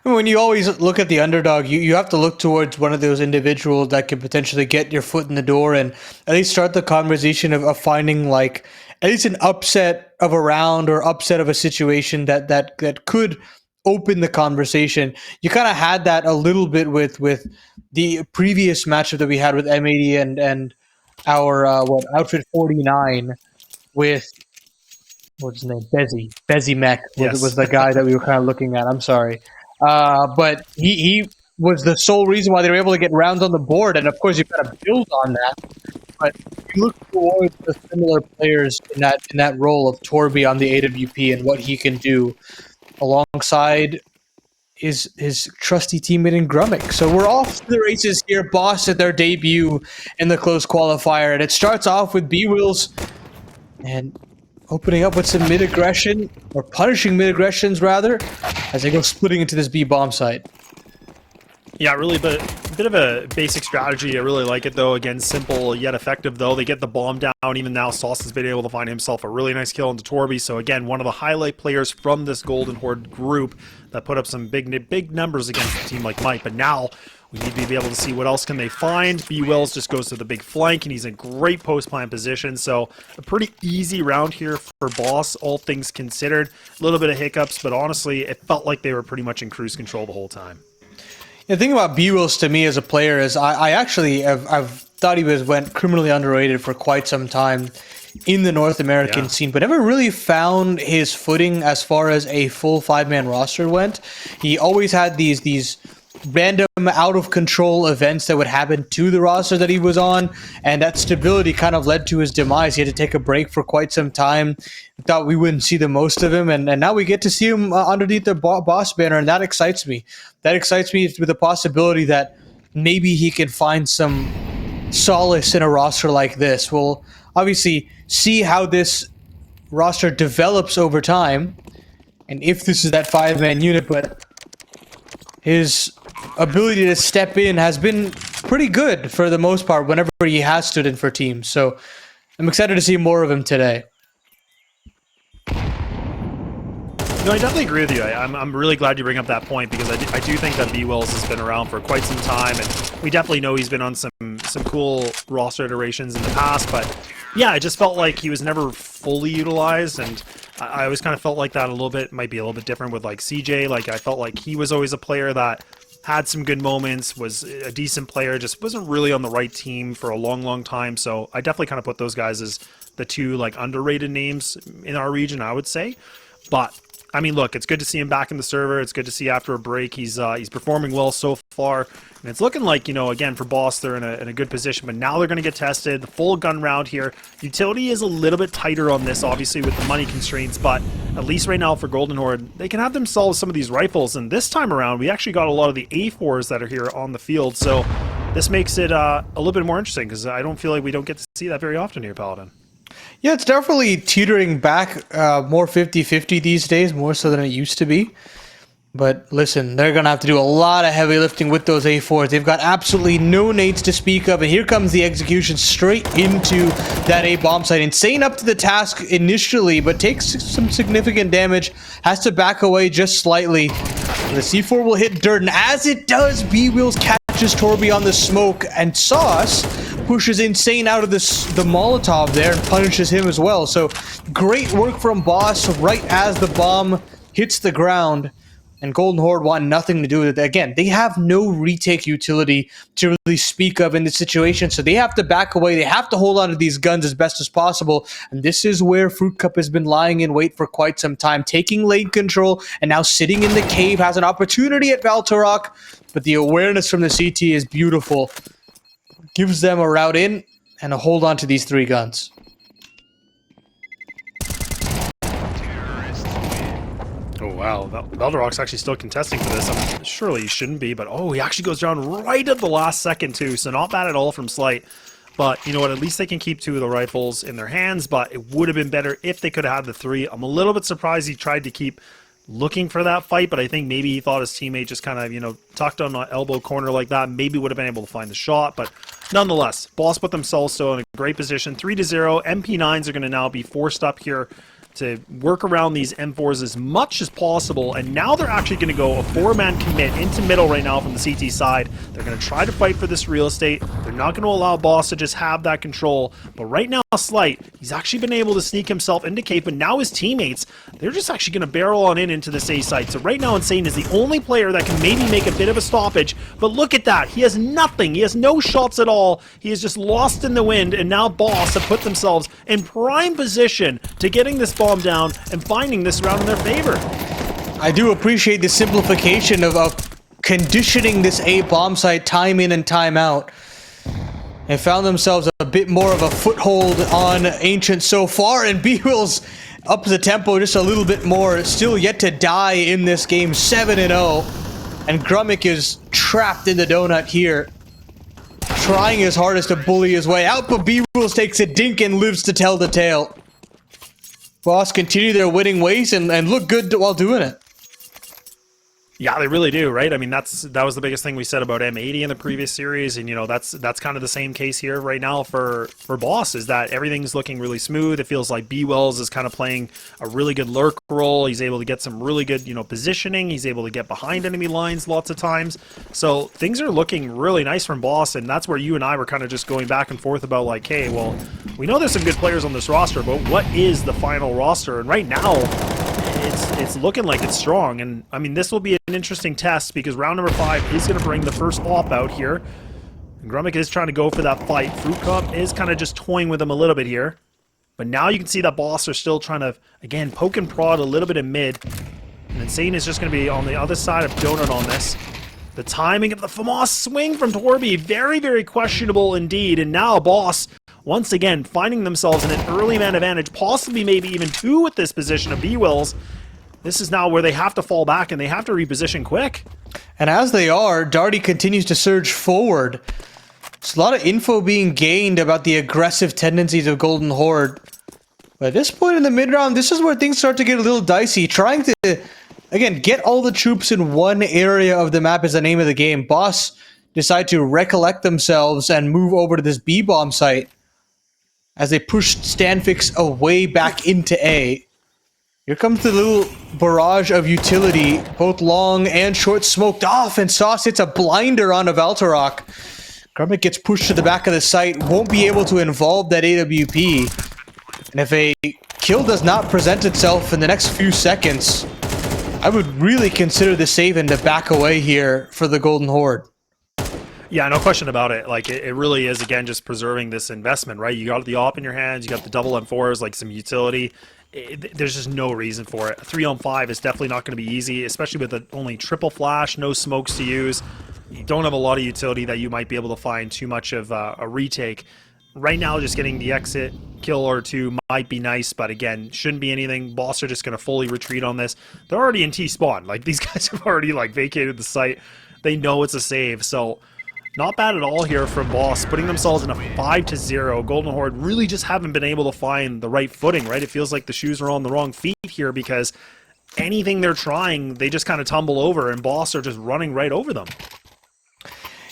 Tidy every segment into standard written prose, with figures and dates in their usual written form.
I mean, when you always look at the underdog, you have to look towards one of those individuals that can potentially get your foot in the door and at least start the conversation of finding like at least an upset of a round or upset of a situation that could open the conversation. You kind of had that a little bit with the previous matchup that we had with M80 and our Outfit 49 with what's his name? Bezzy Mech was Yes. the guy that we were kind of looking at. I'm sorry, but he was the sole reason why they were able to get rounds on the board, and of course you've got to build on that. But you look towards the similar players in that role of Torby on the AWP and what he can do alongside his trusty teammate in Grummick. So we're off to the races here. Boss at their debut in the close qualifier, and it starts off with B-Wills and opening up with some mid-aggression, or punishing mid-aggressions rather, as they go splitting into this B bomb site. Yeah, really, but a bit of a basic strategy. I really like it, though. Again, simple yet effective, though. They get the bomb down. Even now, Sauce has been able to find himself a really nice kill into Torby. So, again, one of the highlight players from this Golden Horde group that put up some big numbers against a team like Mike. But now, we need to be able to see what else can they find. B-Wells just goes to the big flank, and he's in great post-plant position. So, a pretty easy round here for Boss, all things considered. A little bit of hiccups, but honestly, it felt like they were pretty much in cruise control the whole time. The thing about B-Wills to me as a player is I actually I've thought he went criminally underrated for quite some time in the North American scene, but never really found his footing as far as a full 5-man roster went. He always had these random out of control events that would happen to the roster that he was on, and that stability kind of led to his demise. He had to take a break for quite some time. Thought we wouldn't see the most of him, and now we get to see him underneath the boss banner, and that excites me. That excites me with the possibility that maybe he can find some solace in a roster like this. We'll obviously see how this roster develops over time, and if this is that 5-man unit, but his ability to step in has been pretty good for the most part whenever he has stood in for teams. So I'm excited to see more of him today. No, I definitely agree with you. I'm really glad you bring up that point because I do think that B-Wells has been around for quite some time, and we definitely know he's been on some cool roster iterations in the past, but yeah, I just felt like he was never fully utilized, and I always kind of felt like that a little bit, might be a little bit different with like CJ. Like I felt like he was always a player that had some good moments, was a decent player, just wasn't really on the right team for a long time. So I definitely kind of put those guys as the two like underrated names in our region, I would say. But I mean, look, it's good to see him back in the server. It's good to see after a break he's performing well so far, and it's looking like, you know, again for Boss they're in a good position. But now they're going to get tested. The full gun round here. Utility is a little bit tighter on this, obviously with the money constraints, but at least right now for Golden Horde they can have themselves some of these rifles. And this time around we actually got a lot of the A4s that are here on the field, so this makes it a little bit more interesting because I don't feel like we don't get to see that very often here, Paladin. Yeah, it's definitely teetering back more 50-50 these days, more so than it used to be. But listen, they're going to have to do a lot of heavy lifting with those A4s. They've got absolutely no nades to speak of, and here comes the execution straight into that A bomb site. Insane up to the task initially, but takes some significant damage, has to back away just slightly. The C4 will hit dirt, and as it does, B-Wills catches Torby on the smoke, and Sauce pushes Insane out of the Molotov there and punishes him as well. So great work from Boss right as the bomb hits the ground, and Golden Horde want nothing to do with it. Again, they have no retake utility to really speak of in this situation, so they have to back away. They have to hold on to these guns as best as possible, and this is where Fruit Cup has been lying in wait for quite some time, taking lane control, and now sitting in the cave, has an opportunity at Valtorok, but the awareness from the CT is beautiful. Gives them a route in and a hold on to these 3 guns. Oh wow, Valdarok's actually still contesting for this. Surely he shouldn't be, but oh, he actually goes down right at the last second too, so not bad at all from Slight. But you know what, at least they can keep 2 of the rifles in their hands, but it would have been better if they could have had the 3. I'm a little bit surprised he tried to keep looking for that fight, but I think maybe he thought his teammate just kind of, you know, tucked on an elbow corner like that, maybe would have been able to find the shot. But nonetheless, Boss put themselves still in a great position, 3-0. MP9s are going to now be forced up here to work around these M4s as much as possible, and now they're actually going to go a 4-man commit into middle right now from the CT side. They're going to try to fight for this real estate. They're not going to allow Boss to just have that control, but right now Slight, he's actually been able to sneak himself into cave, but now his teammates, they're just actually going to barrel on into this A site. So right now Insane is the only player that can maybe make a bit of a stoppage, but look at that, he has nothing, he has no shots at all, he is just lost in the wind, and now Boss have put themselves in prime position to getting this bomb down and finding this round in their favor. I do appreciate the simplification of conditioning this A bomb site time in and time out. And found themselves a bit more of a foothold on Ancient so far, and B-Will's up the tempo just a little bit more, still yet to die in this game, 7-0. And Grummick is trapped in the donut here, trying his hardest to bully his way out, but B-Wills takes a dink and lives to tell the tale. Boss continue their winning ways and look good while doing it. Yeah, they really do, right? I mean, that was the biggest thing we said about M80 in the previous series, and you know that's kind of the same case here right now for Boss, is that everything's looking really smooth. It feels like B-Wells is kind of playing a really good lurk role. He's able to get some really good, you know, positioning. He's able to get behind enemy lines lots of times. So things are looking really nice from Boss, and that's where you and I were kind of just going back and forth about like, hey, well, we know there's some good players on this roster, but what is the final roster? And right now, it's looking like it's strong, and I mean this will be an interesting test because round number 5 is going to bring the first op out here. And Grummick is trying to go for that fight. Fruit Cup is kind of just toying with him a little bit here, but now you can see that Boss are still trying to again poke and prod a little bit in mid, and Insane is just going to be on the other side of Donut on this. The timing of the FAMAS swing from Torby, very, very questionable indeed, and now Boss once again finding themselves in an early man advantage, possibly maybe even 2 with this position of B-Wills. This is now where they have to fall back and they have to reposition quick. And as they are, Darty continues to surge forward. There's a lot of info being gained about the aggressive tendencies of Golden Horde. But at this point in the mid-round, this is where things start to get a little dicey. Trying to, again, get all the troops in one area of the map is the name of the game. Boss decide to recollect themselves and move over to this B-bomb site as they push Stanfix away back into A. Here comes the little barrage of utility, both long and short, smoked off, and Sauce hits a blinder on a Valtorok. Grummick gets pushed to the back of the site, won't be able to involve that AWP. And if a kill does not present itself in the next few seconds, I would really consider the save and to back away here for the Golden Horde. Yeah, no question about it. Like, it really is, again, just preserving this investment, right? You got the op in your hands, you got the double M4s, like some utility. There's just no reason for it. 3-on-5 is definitely not going to be easy, especially with only triple flash, no smokes to use. You don't have a lot of utility that you might be able to find too much of a retake. Right now, just getting the exit kill or 2 might be nice, but again, shouldn't be anything. Boss are just going to fully retreat on this. They're already in T-spawn. Like, these guys have already, like, vacated the site. They know it's a save, so not bad at all here from Boss, putting themselves in a 5-0. Golden Horde really just haven't been able to find the right footing, right? It feels like the shoes are on the wrong feet here because anything they're trying, they just kind of tumble over, and Boss are just running right over them.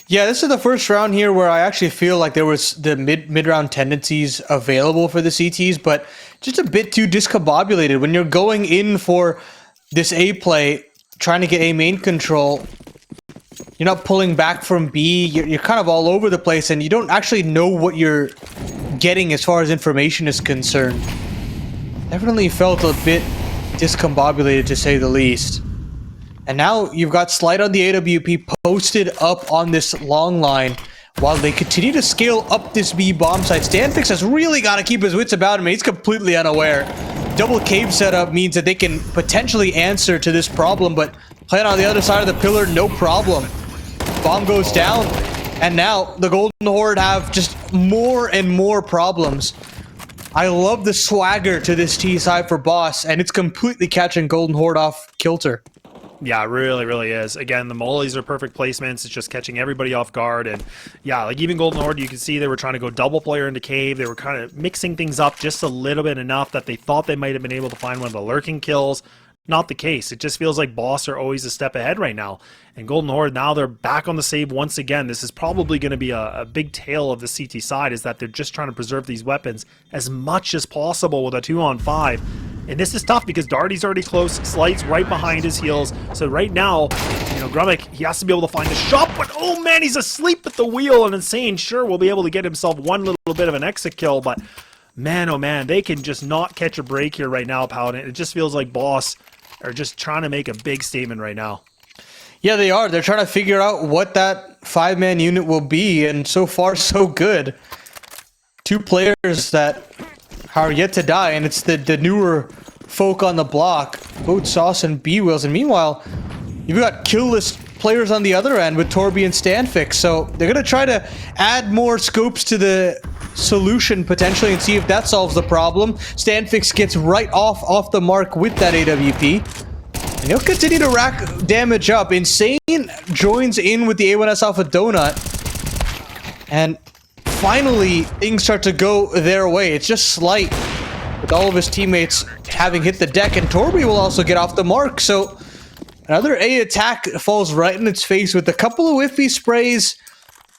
Yeah, this is the first round here where I actually feel like there was the mid-round tendencies available for the CTs, but just a bit too discombobulated. When you're going in for this A play, trying to get A main control, you're not pulling back from B, you're kind of all over the place, and you don't actually know what you're getting as far as information is concerned. Definitely felt a bit discombobulated, to say the least. And now you've got Slight on the AWP posted up on this long line while they continue to scale up this B bomb site. Stanfix has really got to keep his wits about him. He's completely unaware. Double cave setup means that they can potentially answer to this problem, but playing on the other side of the pillar, no problem. Bomb goes down, and now the Golden Horde have just more and more problems. I love the swagger to this T side for Boss, and it's completely catching Golden Horde off kilter. Yeah, it really, really is. Again, the mollies are perfect placements. It's just catching everybody off guard. And yeah, like even Golden Horde, you can see they were trying to go double player into cave. They were kind of mixing things up just a little bit enough that they thought they might have been able to find one of the lurking kills. Not the case. It just feels like Boss are always a step ahead right now. And Golden Horde, now they're back on the save once again. This is probably going to be a big tale of the CT side, is that they're just trying to preserve these weapons as much as possible with a 2-on-5. And this is tough because Darty's already close, Slight's right behind his heels. So right now, you know, Grummick, he has to be able to find a shot, but oh man, he's asleep at the wheel, and Insane sure will be able to get himself one little bit of an exit kill, but man, oh man, they can just not catch a break here right now, Paladin. It just feels like Boss are just trying to make a big statement right now. Yeah, they are. They're trying to figure out what that 5-man unit will be, and so far, so good. 2 players that are yet to die, and it's the newer folk on the block, both Sauce and B-Wills. And meanwhile, you've got kill-less players on the other end with Torby and Stanfix, so they're going to try to add more scopes to the solution potentially and see if that solves the problem. Stanfix gets right off the mark with that AWP. And he'll continue to rack damage up. Insane joins in with the A1S Alpha Donut. And finally, things start to go their way. It's just Slight with all of his teammates having hit the deck. And Torby will also get off the mark. So another A attack falls right in its face with a couple of whiffy sprays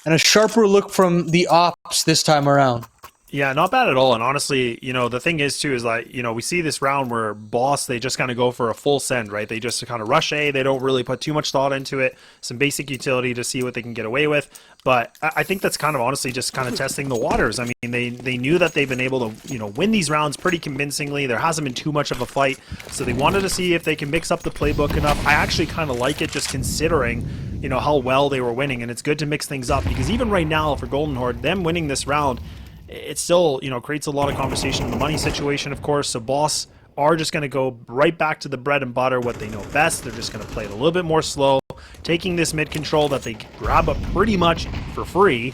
and a sharper look from the ops this time around. Yeah, not bad at all. And honestly, you know, the thing is too is like, you know, we see this round where Boss, they just kind of go for a full send, right? They just kind of rush A. They don't really put too much thought into it. Some basic utility to see what they can get away with. But I think that's kind of honestly just kind of testing the waters. I mean, they knew that they've been able to, you know, win these rounds pretty convincingly. There hasn't been too much of a fight. So they wanted to see if they can mix up the playbook enough. I actually kind of like it just considering, you know, how well they were winning. And it's good to mix things up because even right now for Golden Horde, them winning this round, it still, you know, creates a lot of conversation in the money situation, of course. So Boss are just going to go right back to the bread and butter, what they know best. They're just going to play it a little bit more slow, taking this mid control that they grab up pretty much for free.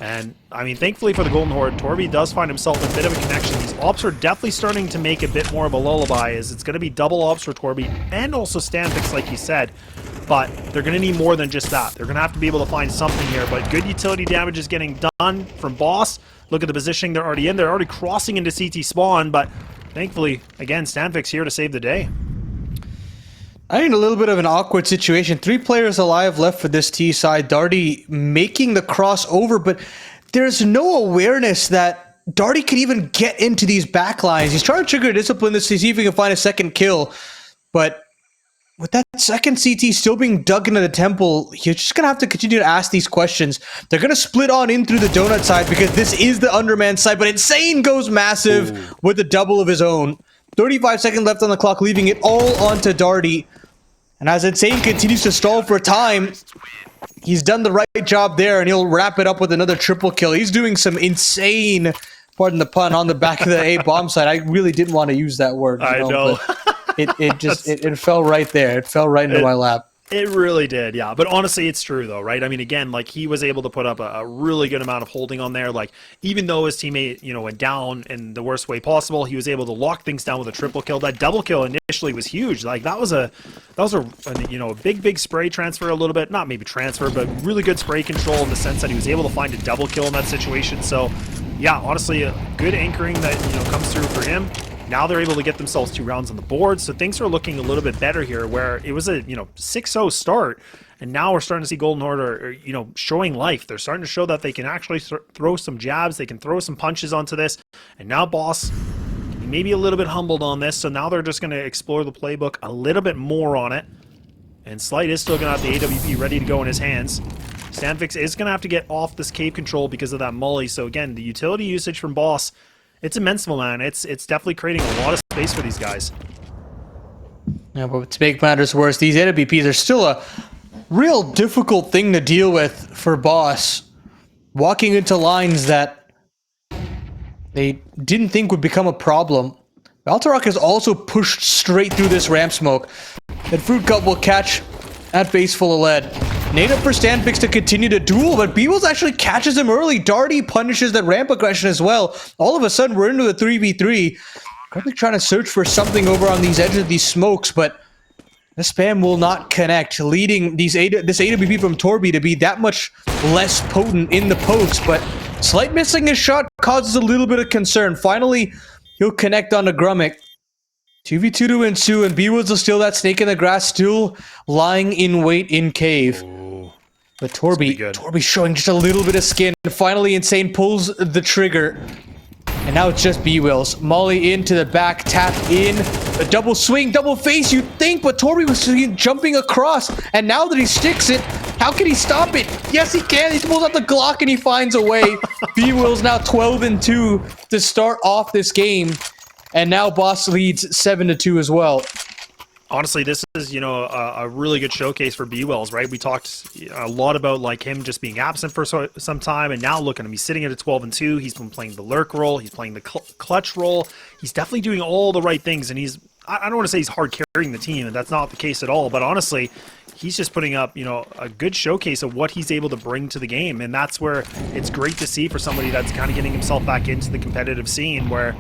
And, I mean, thankfully for the Golden Horde, Torby does find himself a bit of a connection. These ops are definitely starting to make a bit more of a lullaby, as it's going to be double ops for Torby and also Stanfix, like you said. But they're going to need more than just that. They're going to have to be able to find something here. But good utility damage is getting done from Boss. Look at the positioning they're already in. They're already crossing into CT spawn, but thankfully, again, Stanfix here to save the day. I think a little bit of an awkward situation. 3 players alive left for this T side. Darty making the crossover, but there's no awareness that Darty could even get into these backlines. He's trying to trigger discipline to see if he can find a second kill, but with that second CT still being dug into the temple, you're just going to have to continue to ask these questions. They're going to split on in through the donut side because this is the underman side, but Insane goes massive with a double of his own. 35 seconds left on the clock, leaving it all onto Darty. And as Insane continues to stall for time, he's done the right job there, and he'll wrap it up with another triple kill. He's doing some insane, pardon the pun, on the back of the A bomb side. I really didn't want to use that word. I know. It fell right there. It fell right into my lap. It really did, yeah. But honestly, it's true, though, right? I mean, again, like, he was able to put up a really good amount of holding on there. Like, even though his teammate, you know, went down in the worst way possible, he was able to lock things down with a triple kill. That double kill initially was huge. Like, that was a you know, a big spray transfer a little bit. Not maybe transfer, but really good spray control in the sense that he was able to find a double kill in that situation. So, yeah, honestly, a good anchoring that, you know, comes through for him. Now they're able to get themselves 2 rounds on the board, so things are looking a little bit better here, where it was a, you know, 6-0 start, and now we're starting to see Golden Horde are, you know, showing life. They're starting to show that they can actually throw some jabs, they can throw some punches onto this, and now Boss, maybe a little bit humbled on this, so now they're just going to explore the playbook a little bit more on it, and Slight is still going to have the AWP ready to go in his hands. Stanfix is going to have to get off this cave control because of that molly, so again, the utility usage from Boss, it's immense, man. It's definitely creating a lot of space for these guys. Yeah, but to make matters worse, these AWPs are still a real difficult thing to deal with for Boss. Walking into lines that they didn't think would become a problem. Baltarok has also pushed straight through this ramp smoke. That Fruit Cup will catch at base full of lead. Nade up for Stanfix to continue to duel, but Beebles actually catches him early. Darty punishes that ramp aggression as well. All of a sudden, we're into the 3v3. Currently trying to search for something over on these edges of these smokes, but the spam will not connect, leading this AWP from Torby to be that much less potent in the post, but Slight missing his shot causes a little bit of concern. Finally, he'll connect onto Grummick. 2v2 to ensue, and B-Woods will steal that snake in the grass, still lying in wait in cave. Ooh. But Torby showing just a little bit of skin. Finally, Insane pulls the trigger. And now it's just B-Wills. Molly into the back, tap in. The double swing, double face, you'd think, but Torby was jumping across. And now that he sticks it, how can he stop it? Yes, he can. He pulls out the Glock and he finds a way. B-Wills now 12-2 to start off this game. And now Boss leads 7-2 as well. Honestly, this is, you know, a really good showcase for B-Wells, right? We talked a lot about like him just being absent for some time, and now look at him. He's sitting at a 12-2. He's been playing the lurk role. He's playing the clutch role. He's definitely doing all the right things, and he's, I don't want to say he's hard carrying the team, and that's not the case at all, but honestly, he's just putting up, you know, a good showcase of what he's able to bring to the game, and that's where it's great to see for somebody that's kind of getting himself back into the competitive scene where,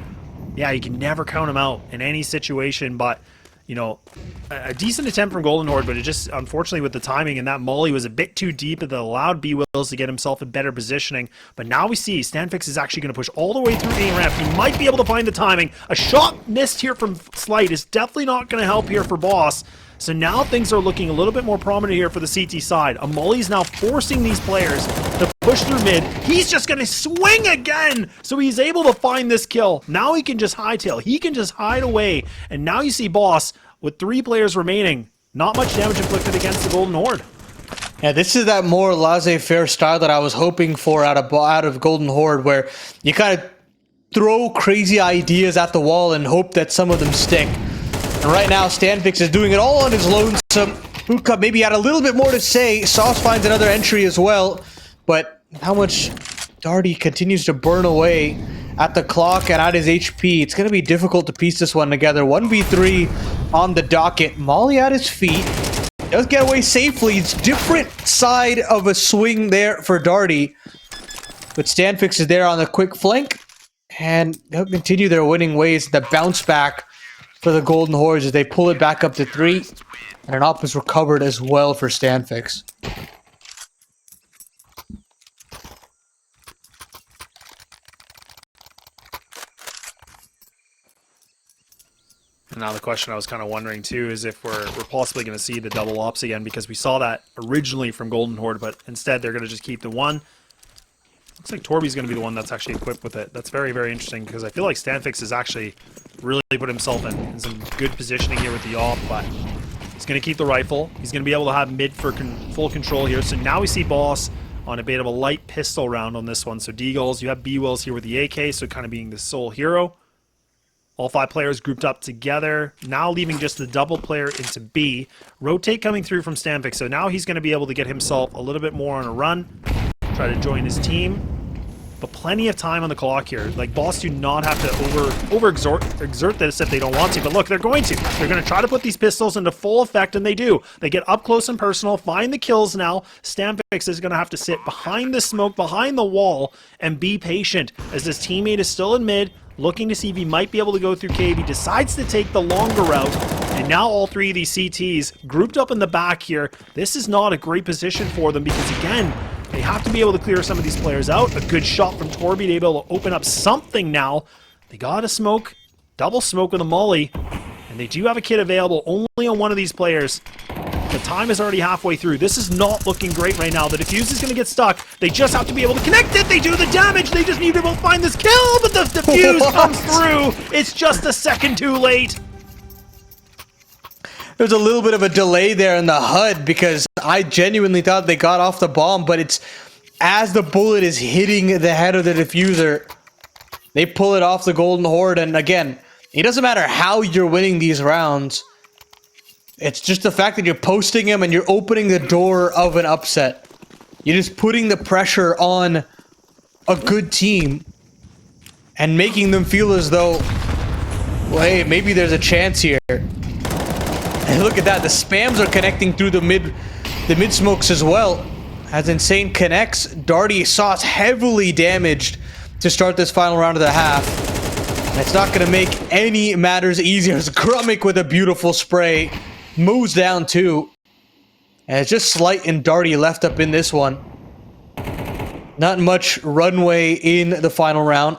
yeah, you can never count him out in any situation, but you know, a decent attempt from Golden Horde, but it just, unfortunately, with the timing and that molly was a bit too deep, that allowed B-Wills to get himself in better positioning. But now we see Stanfix is actually going to push all the way through A ramp. He might be able to find the timing. A shot missed here from Slight is definitely not going to help here for Boss. So now things are looking a little bit more prominent here for the CT side. A molly is now forcing these players to push through mid. He's just going to swing again. So he's able to find this kill. Now he can just hightail. He can just hide away. And now you see Boss with 3 players remaining. Not much damage inflicted against the Golden Horde. Yeah, this is that more laissez-faire style that I was hoping for out of Golden Horde, where you kind of throw crazy ideas at the wall and hope that some of them stick. And right now, Stanfix is doing it all on his lonesome. Hookah maybe had a little bit more to say. Sauce finds another entry as well. But how much Darty continues to burn away at the clock and at his HP. It's going to be difficult to piece this one together. 1v3 on the docket. Molly at his feet. Does get away safely. It's different side of a swing there for Darty. But Stanfix is there on the quick flank. And they'll continue their winning ways. The bounce back for the Golden Hordes as they pull it back up to 3. And an op is recovered as well for Stanfix. Now the question I was kind of wondering too is if we're possibly going to see the double ops again, because we saw that originally from Golden Horde, but instead they're going to just keep the one. Looks like Torby's going to be the one that's actually equipped with it. That's very, very interesting, because I feel like Stanfix has actually really put himself in some good positioning here with the op, but he's going to keep the rifle. He's going to be able to have mid for full control here. So now we see Boss on a bit of a light pistol round on this one. So Deagles, you have B-Wills here with the AK, so kind of being the sole hero. All 5 players grouped up together. Now leaving just the double player into B. Rotate coming through from Stanfix. So now he's going to be able to get himself a little bit more on a run. Try to join his team. But plenty of time on the clock here. Like, Boss do not have to exert this if they don't want to. But look, they're going to. They're going to try to put these pistols into full effect, and they do. They get up close and personal, find the kills now. Stanfix is going to have to sit behind the smoke, behind the wall, and be patient as this teammate is still in mid, looking to see if he might be able to go through cave. He decides to take the longer route, and now all 3 of these CTs grouped up in the back here. This is not a great position for them because, again, they have to be able to clear some of these players out. A good shot from Torby to be able to open up something now. They got a smoke, double smoke with a molly, and they do have a kit available only on one of these players. The time is already halfway through. This is not looking great right now. The defuse is going to get stuck. They just have to be able to connect it. They do the damage. They just need to be able to find this kill, but the defuse comes through. It's just a second too late. There's a little bit of a delay there in the HUD because I genuinely thought they got off the bomb, but it's as the bullet is hitting the head of the diffuser, they pull it off the Golden Horde. And again, it doesn't matter how you're winning these rounds. It's just the fact that you're posting him and you're opening the door of an upset. You're just putting the pressure on a good team and making them feel as though, well, hey, maybe there's a chance here. And look at that, the spams are connecting through the mid smokes as well. As Insane connects, Darty Sauce heavily damaged to start this final round of the half. And it's not going to make any matters easier. It's Grummick with a beautiful spray. Moves down too. And it's just Slight and Darty left up in this one. Not much runway in the final round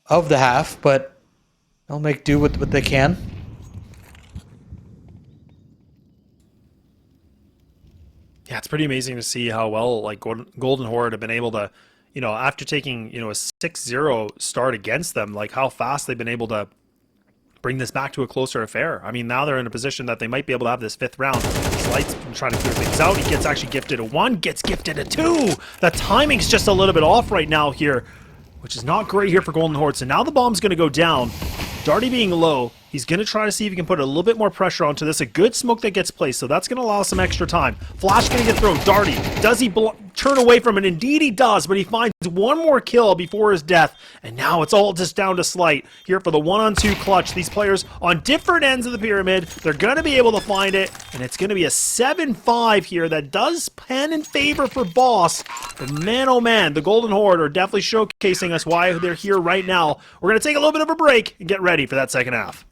of the half, but they'll make do with what they can. Yeah, it's pretty amazing to see how well like Golden Horde have been able to, you know, after taking, you know, a 6-0 start against them, like how fast they've been able to bring this back to a closer affair. I mean, now they're in a position that they might be able to have this 5th round. Slight's trying to clear things out. He gets actually gifted a 1, gets gifted a 2. The timing's just a little bit off right now here, which is not great here for Golden Horde. So now the bomb's going to go down. Darty being low, he's going to try to see if he can put a little bit more pressure onto this. A good smoke that gets placed, so that's going to allow some extra time. Flash going to get thrown. Darty, does he turn away from it? Indeed he does, but he finds one more kill before his death. And now it's all just down to Slight here for the 1-on-2 clutch. These players on different ends of the pyramid, they're going to be able to find it, and it's going to be a 7-5 here that does pen in favor for Boss. But man, oh man, the Golden Horde are definitely showcasing us why they're here right now. We're going to take a little bit of a break and get ready for that second half.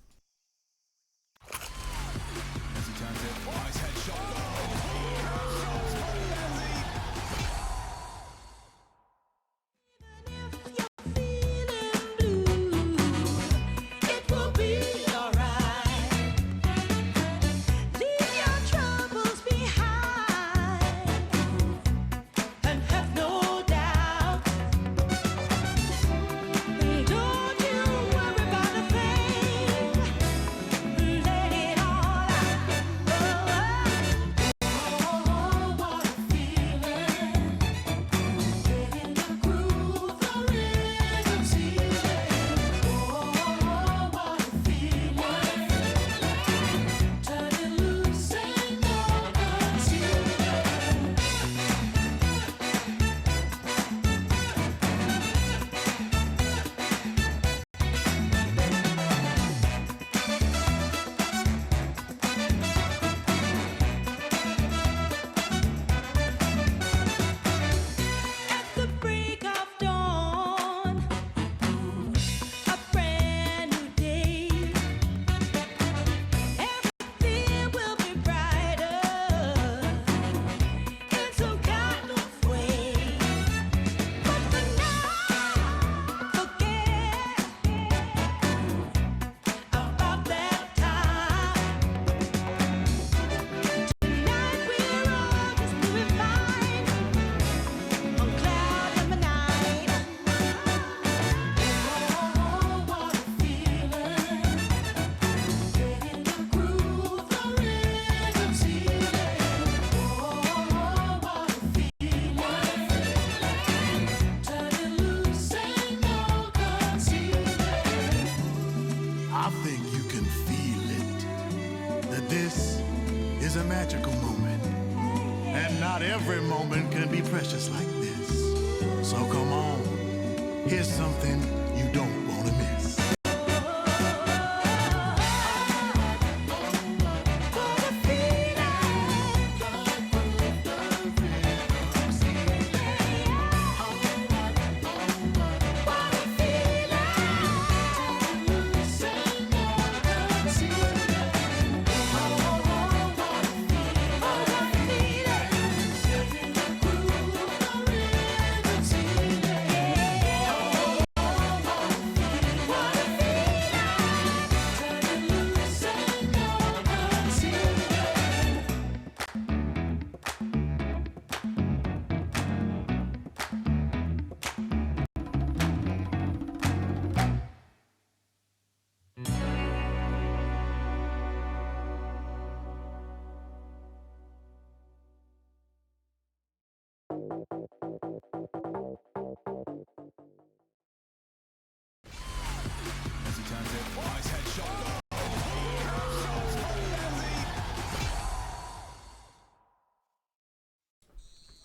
I think you can feel it, that this is a magical moment, and not every moment can be precious like this. So come on, here's something you don't want to miss.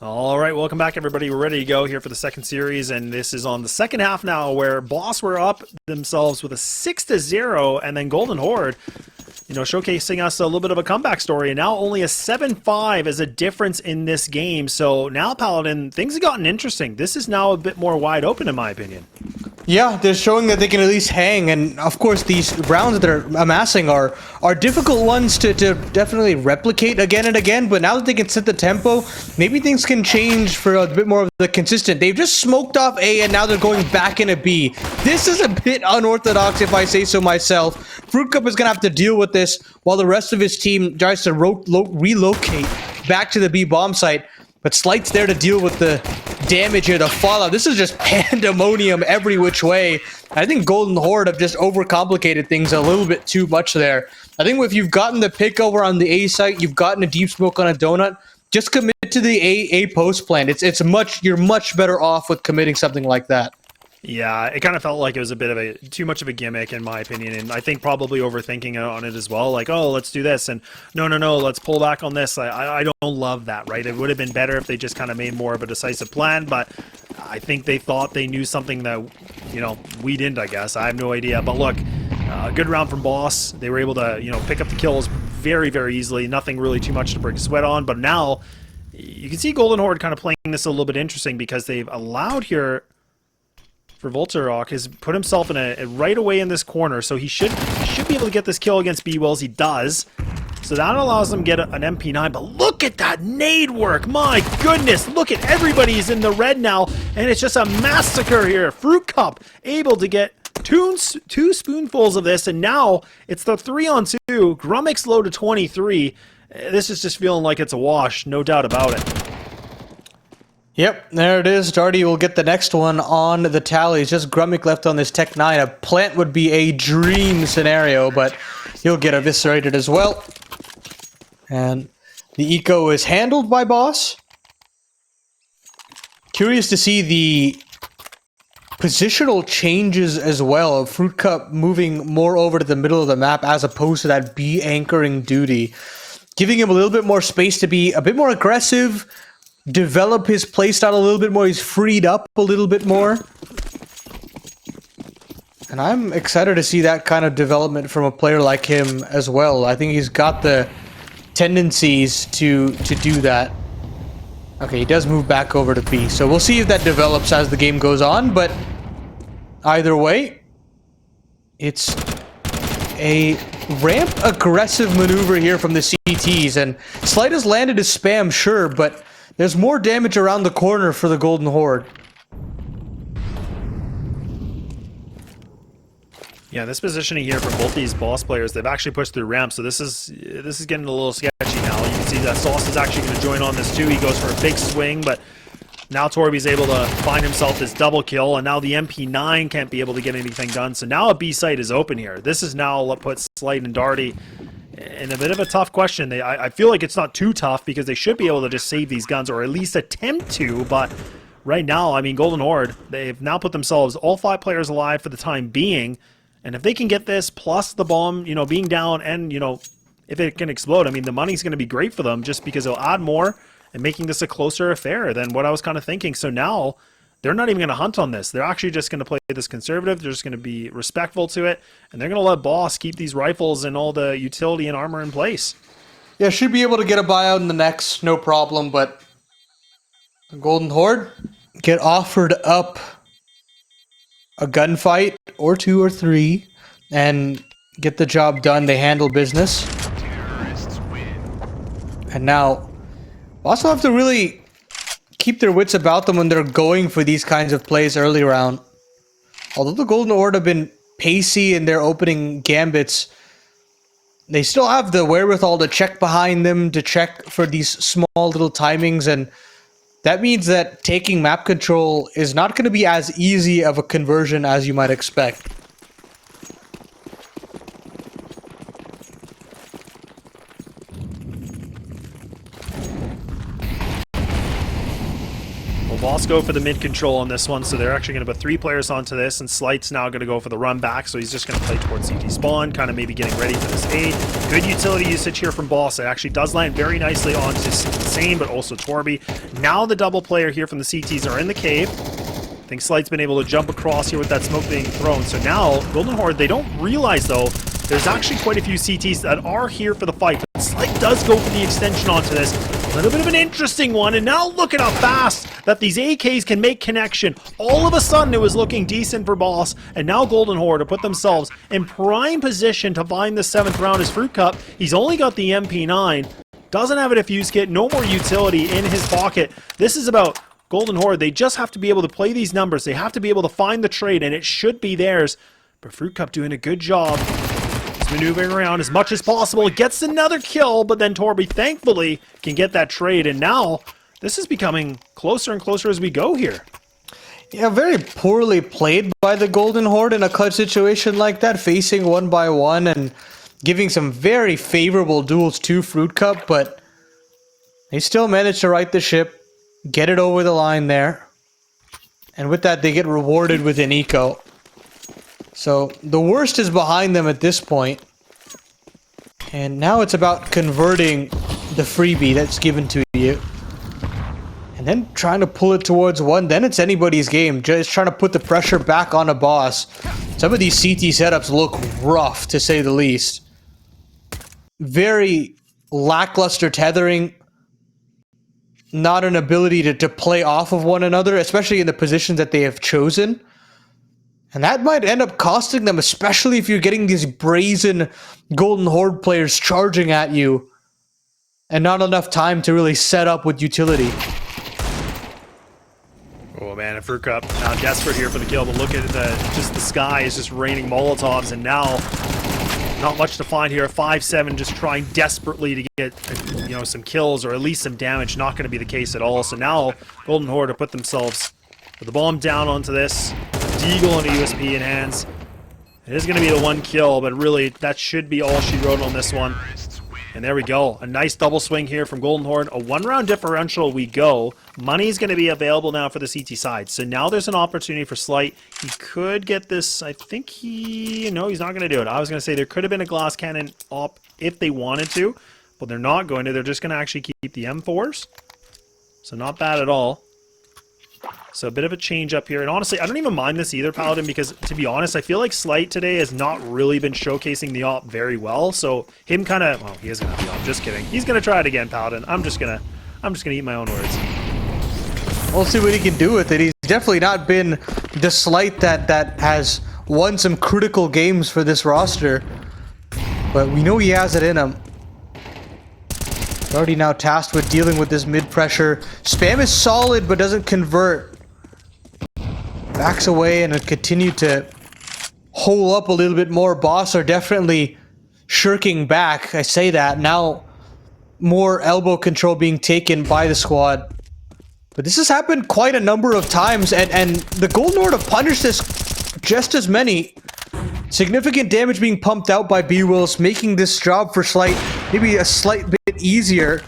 All right, welcome back, everybody. We're ready to go here for the second series, and this is on the second half now, where Boss were up themselves with a 6-0, and then Golden Horde, you know, showcasing us a little bit of a comeback story, and now only a 7-5 is a difference in this game. So now, Paladin, things have gotten interesting. This is now a bit more wide open, in my opinion. Yeah, they're showing that they can at least hang, and of course these rounds that they're amassing are difficult ones to definitely replicate again and again, but now that they can set the tempo, maybe things can change for a bit more of the consistent. They've just smoked off A, and now they're going back into B. This is a bit unorthodox, if I say so myself. Fruit Cup is going to have to deal with this while the rest of his team tries to relocate back to the B bomb site. But Slight's there to deal with the damage here, the fallout. This is just pandemonium every which way. I think Golden Horde have just overcomplicated things a little bit too much there. I think if you've gotten the pick over on the A site, you've gotten a deep smoke on a donut, just commit to the A post plan. You're much better off with committing something like that. Yeah, it kind of felt like it was a bit of too much of a gimmick in my opinion, and I think probably overthinking on it as well. Like, oh, let's do this, and no, let's pull back on this. I don't love that, right? It would have been better if they just kind of made more of a decisive plan, but I think they thought they knew something that, we didn't, I guess. I have no idea, but look, good round from Boss. They were able to, pick up the kills very, very easily. Nothing really too much to break a sweat on, but now you can see Golden Horde kind of playing this a little bit interesting because they've allowed here for Voltarok has put himself in a right away in this corner, so he should be able to get this kill against B-Wills. He does. So that allows him to get an MP9, but look at that nade work! My goodness, look at everybody's in the red now, and it's just a massacre here. Fruit Cup able to get two spoonfuls of this, and now it's the 3-on-2. Grummik's low to 23. This is just feeling like it's a wash, no doubt about it. Yep, there it is. Darty will get the next one on the tallies. Just Grummik left on this Tech 9. A plant would be a dream scenario, but he'll get eviscerated as well. And the eco is handled by Boss. Curious to see the positional changes as well of Fruit Cup moving more over to the middle of the map as opposed to that B anchoring duty. Giving him a little bit more space to be a bit more aggressive, develop his playstyle a little bit more. He's freed up a little bit more. And I'm excited to see that kind of development from a player like him as well. I think he's got the tendencies to do that. Okay, he does move back over to B. So we'll see if that develops as the game goes on. But either way, it's a ramp aggressive maneuver here from the CTs. And Slight has landed his spam, sure, but there's more damage around the corner for the Golden Horde. Yeah, this positioning here from both these Boss players, they've actually pushed through ramp, so this is getting a little sketchy now. You can see that Sauce is actually going to join on this too. He goes for a big swing, but now Torby's able to find himself this double kill, and now the MP9 can't be able to get anything done. So now a B site is open here. This is now what puts Slight and Darty in a bit of a tough question. I feel like it's not too tough because they should be able to just save these guns or at least attempt to, but right now, I mean, Golden Horde, they've now put themselves all 5 players alive for the time being, and if they can get this plus the bomb, being down and, if it can explode, I mean, the money's going to be great for them just because it'll add more and making this a closer affair than what I was kind of thinking. So now they're not even going to hunt on this. They're actually just going to play this conservative. They're just going to be respectful to it, and they're going to let Boss keep these rifles and all the utility and armor in place. Yeah, should be able to get a buyout in the next, no problem, but Golden Horde get offered up a gunfight or 2 or 3 and get the job done. They handle business. And now also have to really keep their wits about them when they're going for these kinds of plays early round. Although the Golden Horde have been pacey in their opening gambits, they still have the wherewithal to check behind them, to check for these small little timings, and that means that taking map control is not going to be as easy of a conversion as you might expect. Boss go for the mid control on this one, so they're actually going to put 3 players onto this, and Slight's now going to go for the run back, so he's just going to play towards CT spawn, kind of maybe getting ready for this A. Good utility usage here from Boss. It actually does land very nicely onto Sane, but also Torby. Now the double player here from the CTs are in the cave. I think Slight's been able to jump across here with that smoke being thrown. So now, Golden Horde, they don't realize though, there's actually quite a few CTs that are here for the fight. But Slight does go for the extension onto this. A little bit of an interesting one, and now look at how fast that these AKs can make connection. All of a sudden, it was looking decent for Boss, and now Golden Horde have put themselves in prime position to find the 7th round as Fruit Cup. He's only got the MP9, doesn't have a defuse kit, no more utility in his pocket. This is about Golden Horde. They just have to be able to play these numbers. They have to be able to find the trade, and it should be theirs. But Fruit Cup doing a good job. Maneuvering around as much as possible, gets another kill, but then Torby thankfully can get that trade, and now this is becoming closer and closer as we go here. Yeah, very poorly played by the Golden Horde in a clutch situation like that, facing one by one and giving some very favorable duels to Fruit Cup, but they still managed to right the ship, get it over the line there, and with that they get rewarded with an eco. So the worst is behind them at this point, and now it's about converting the freebie that's given to you. And then trying to pull it towards one, then it's anybody's game. Just trying to put the pressure back on a boss. Some of these CT setups look rough, to say the least. Very lackluster tethering. Not an ability to play off of one another, especially in the positions that they have chosen. And that might end up costing them, especially if you're getting these brazen Golden Horde players charging at you. And not enough time to really set up with utility. Oh man, and Fruit Cup now desperate here for the kill, but look at the sky is just raining Molotovs, and now not much to find here. 5-7 just trying desperately to get, you know, some kills or at least some damage. Not going to be the case at all. So now Golden Horde have put themselves with the bomb down onto this. Deagle and a USP in hands. It is going to be the one kill, but really that should be all she wrote on this one. And there we go. A nice double swing here from Golden Horde. A one-round differential we go. Money's going to be available now for the CT side. So now there's an opportunity for Slight. He could get this. I think he... No, he's not going to do it. I was going to say there could have been a glass cannon op if they wanted to. But they're not going to. They're just going to actually keep the M4s. So not bad at all. So a bit of a change up here. And honestly, I don't even mind this either, Paladin, because to be honest, I feel like Slight today has not really been showcasing the op very well. So him kind of, well, he is going to have the op, just kidding. He's going to try it again, Paladin. I'm just going to eat my own words. We'll see what he can do with it. He's definitely not been the Slight that has won some critical games for this roster. But we know he has it in him. Already now tasked with dealing with this mid-pressure. Spam is solid, but doesn't convert. Backs away and continue to hole up a little bit more. Boss are definitely shirking back. I say that. Now more elbow control being taken by the squad. But this has happened quite a number of times, and the Golden Horde have punished this just as many. Significant damage being pumped out by B-Wills, making this job for Slight maybe a slight bit easier.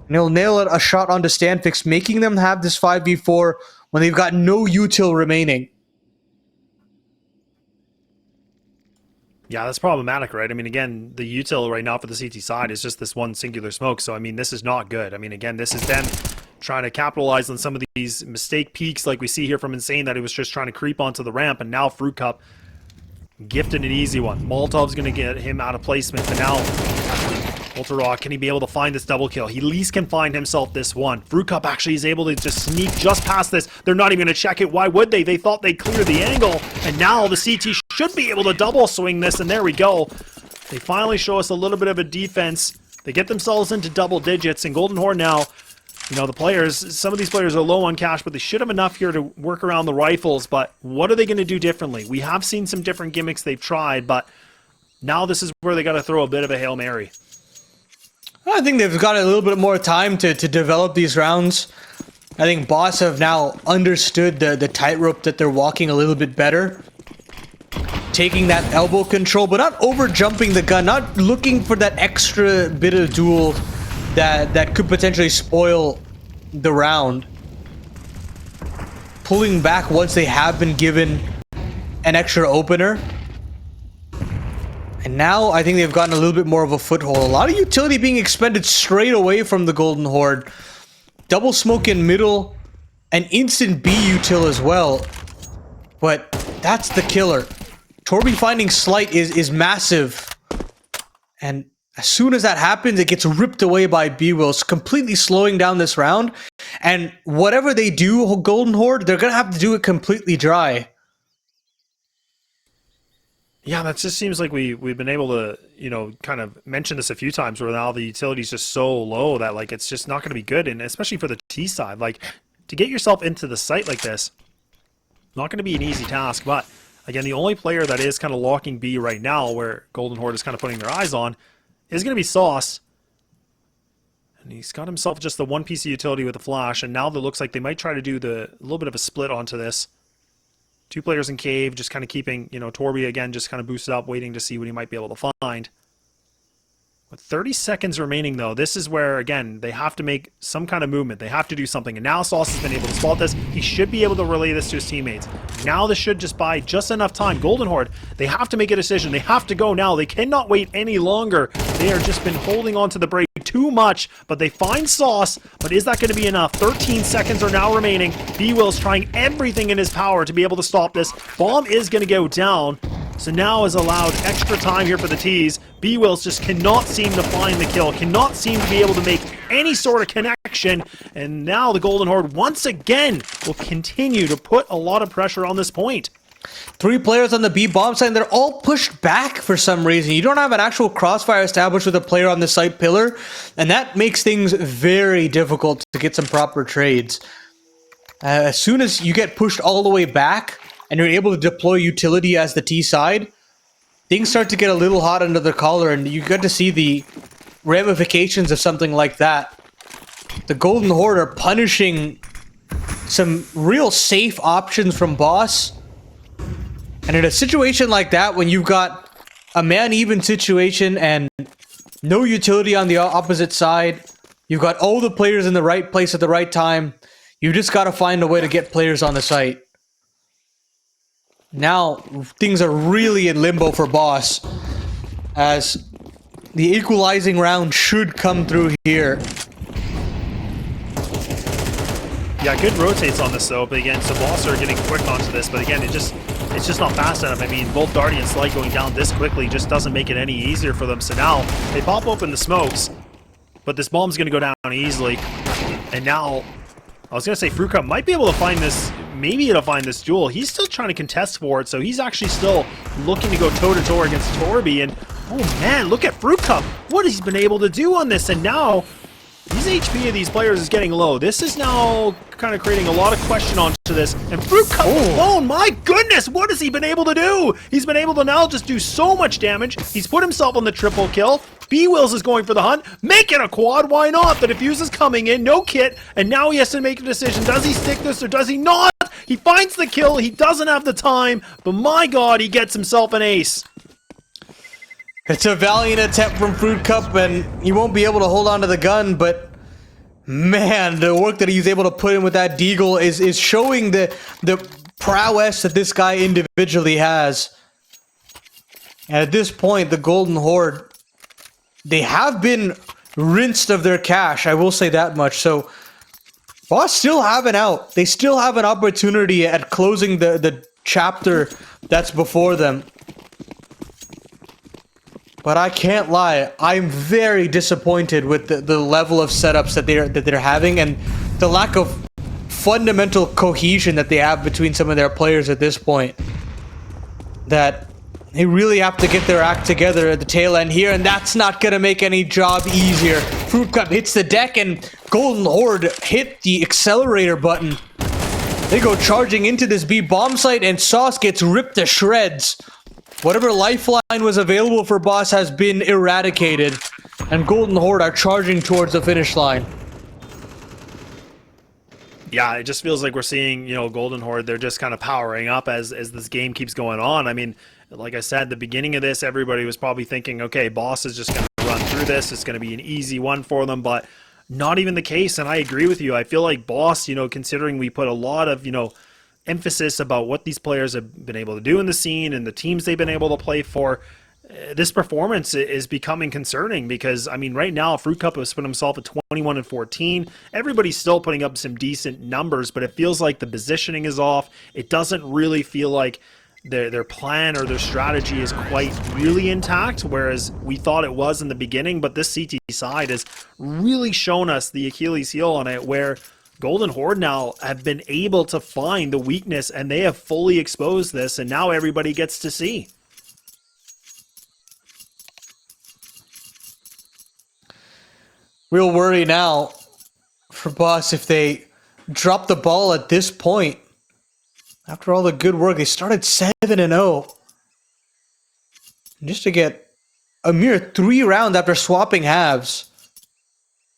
And he'll nail a shot onto Stanfix, making them have this 5v4 when they've got no util remaining. Yeah, that's problematic, right? I mean, again, the util right now for the CT side is just this one singular smoke. So, I mean, this is not good. I mean, again, this is them trying to capitalize on some of these mistake peaks like we see here from Insane, that he was just trying to creep onto the ramp. And now Fruit Cup gifted an easy one. Molotov's going to get him out of placement. But now Ultra Raw, can he be able to find this double kill? He at least can find himself this one. Fruit Cup actually is able to just sneak just past this. They're not even going to check it. Why would they? They thought they'd clear the angle. And now the CT should be able to double swing this. And there we go. They finally show us a little bit of a defense. They get themselves into double digits. And Golden Horde now, you know, the players, some of these players are low on cash, but they should have enough here to work around the rifles. But what are they going to do differently? We have seen some different gimmicks they've tried, but now this is where they got to throw a bit of a Hail Mary. I think they've got a little bit more time to develop these rounds. I think Boss have now understood the tightrope that they're walking a little bit better. Taking that elbow control, but not over jumping the gun, not looking for that extra bit of duel that could potentially spoil the round. Pulling back once they have been given an extra opener. And now I think they've gotten a little bit more of a foothold. A lot of utility being expended straight away from the Golden Horde. Double smoke in middle, and instant B util as well. But that's the killer. Torby finding Slight is massive. And as soon as that happens, it gets ripped away by B-Wills, completely slowing down this round. And whatever they do, Golden Horde, they're going to have to do it completely dry. Yeah, that just seems like we've been able to, you know, kind of mention this a few times where now the utility's just so low that, like, it's just not going to be good. And especially for the T side, like, to get yourself into the site like this, not going to be an easy task. But, again, the only player that is kind of locking B right now, where Golden Horde is kind of putting their eyes on, is going to be Sauce. And he's got himself just the one piece of utility with the flash, and now it looks like they might try to do a little bit of a split onto this. 2 players in cave, just kind of keeping, Torby again just kind of boosted up, waiting to see what he might be able to find. With 30 seconds remaining, though, this is where, again, they have to make some kind of movement. They have to do something. And now Sauce has been able to spot this. He should be able to relay this to his teammates. Now this should just buy just enough time. Golden Horde, they have to make a decision. They have to go now. They cannot wait any longer. They have just been holding on to the break too much, but they find Sauce. But is that going to be enough? 13 seconds are now remaining. B-Will's trying everything in his power to be able to stop this. Bomb is going to go down. So now is allowed extra time here for the T's. B-Wills just cannot seem to find the kill, cannot seem to be able to make any sort of connection. And now the Golden Horde once again will continue to put a lot of pressure on this point. 3 players on the B bomb side, and they're all pushed back for some reason. You don't have an actual crossfire established with a player on the site pillar, and that makes things very difficult to get some proper trades. As soon as you get pushed all the way back, and you're able to deploy utility as the T side, things start to get a little hot under the collar, and you get to see the ramifications of something like that. The Golden Horde are punishing some real safe options from Boss. And in a situation like that, when you've got a man-even situation and no utility on the opposite side, you've got all the players in the right place at the right time, you just got to find a way to get players on the site. Now, things are really in limbo for Boss, as the equalizing round should come through here. Yeah, good rotates on this though, but again, so Boss are getting quick onto this, but again, it's just not fast enough. I mean, both Darty and Slight going down this quickly just doesn't make it any easier for them. So now, they pop open the smokes, but this bomb's going to go down easily. And now, I was going to say Fruit Cup might be able to find this, maybe it'll find this duel. He's still trying to contest for it, so he's actually still looking to go toe-to-toe against Torby. And, oh man, look at Fruit Cup. What he's been able to do on this. And now, these HP of these players is getting low. This is now kind of creating a lot of question onto this. And Fruit Cup alone, my goodness, what has he been able to do? He's been able to now just do so much damage. He's put himself on the triple kill. B-Wills is going for the hunt. Make it a quad, why not? The defuse is coming in, no kit, and now he has to make a decision. Does he stick this or does he not? He finds the kill, he doesn't have the time, but my god, he gets himself an ace. It's a valiant attempt from Fruit Cup, and he won't be able to hold on to the gun, but man, the work that he's able to put in with that deagle is showing the prowess that this guy individually has. And at this point, the Golden Horde, they have been rinsed of their cash, I will say that much. So, Boss still have an out. They still have an opportunity at closing the chapter that's before them. But I can't lie, I'm very disappointed with the level of setups that they're having and the lack of fundamental cohesion that they have between some of their players at this point. That they really have to get their act together at the tail end here, and that's not going to make any job easier. Fruit Cup hits the deck, and Golden Horde hit the accelerator button. They go charging into this B bomb site, and Sauce gets ripped to shreds. Whatever lifeline was available for Boss has been eradicated, and Golden Horde are charging towards the finish line. Yeah, it just feels like we're seeing, Golden Horde, they're just kind of powering up as this game keeps going on. I mean, like I said, the beginning of this, everybody was probably thinking, okay, Boss is just going to run through this. It's going to be an easy one for them, but not even the case, and I agree with you. I feel like Boss, considering we put a lot of, emphasis about what these players have been able to do in the scene and the teams they've been able to play for, this performance is becoming concerning because, I mean, right now, Fruit Cup has put himself at 21-14. Everybody's still putting up some decent numbers, but it feels like the positioning is off. It doesn't really feel like their plan or their strategy is quite really intact, whereas we thought it was in the beginning, but this CT side has really shown us the Achilles heel on it, where Golden Horde now have been able to find the weakness, and they have fully exposed this, and now everybody gets to see. Real worry now for Boss if they drop the ball at this point. After all the good work, they started 7-0. Just to get a mere 3 rounds after swapping halves.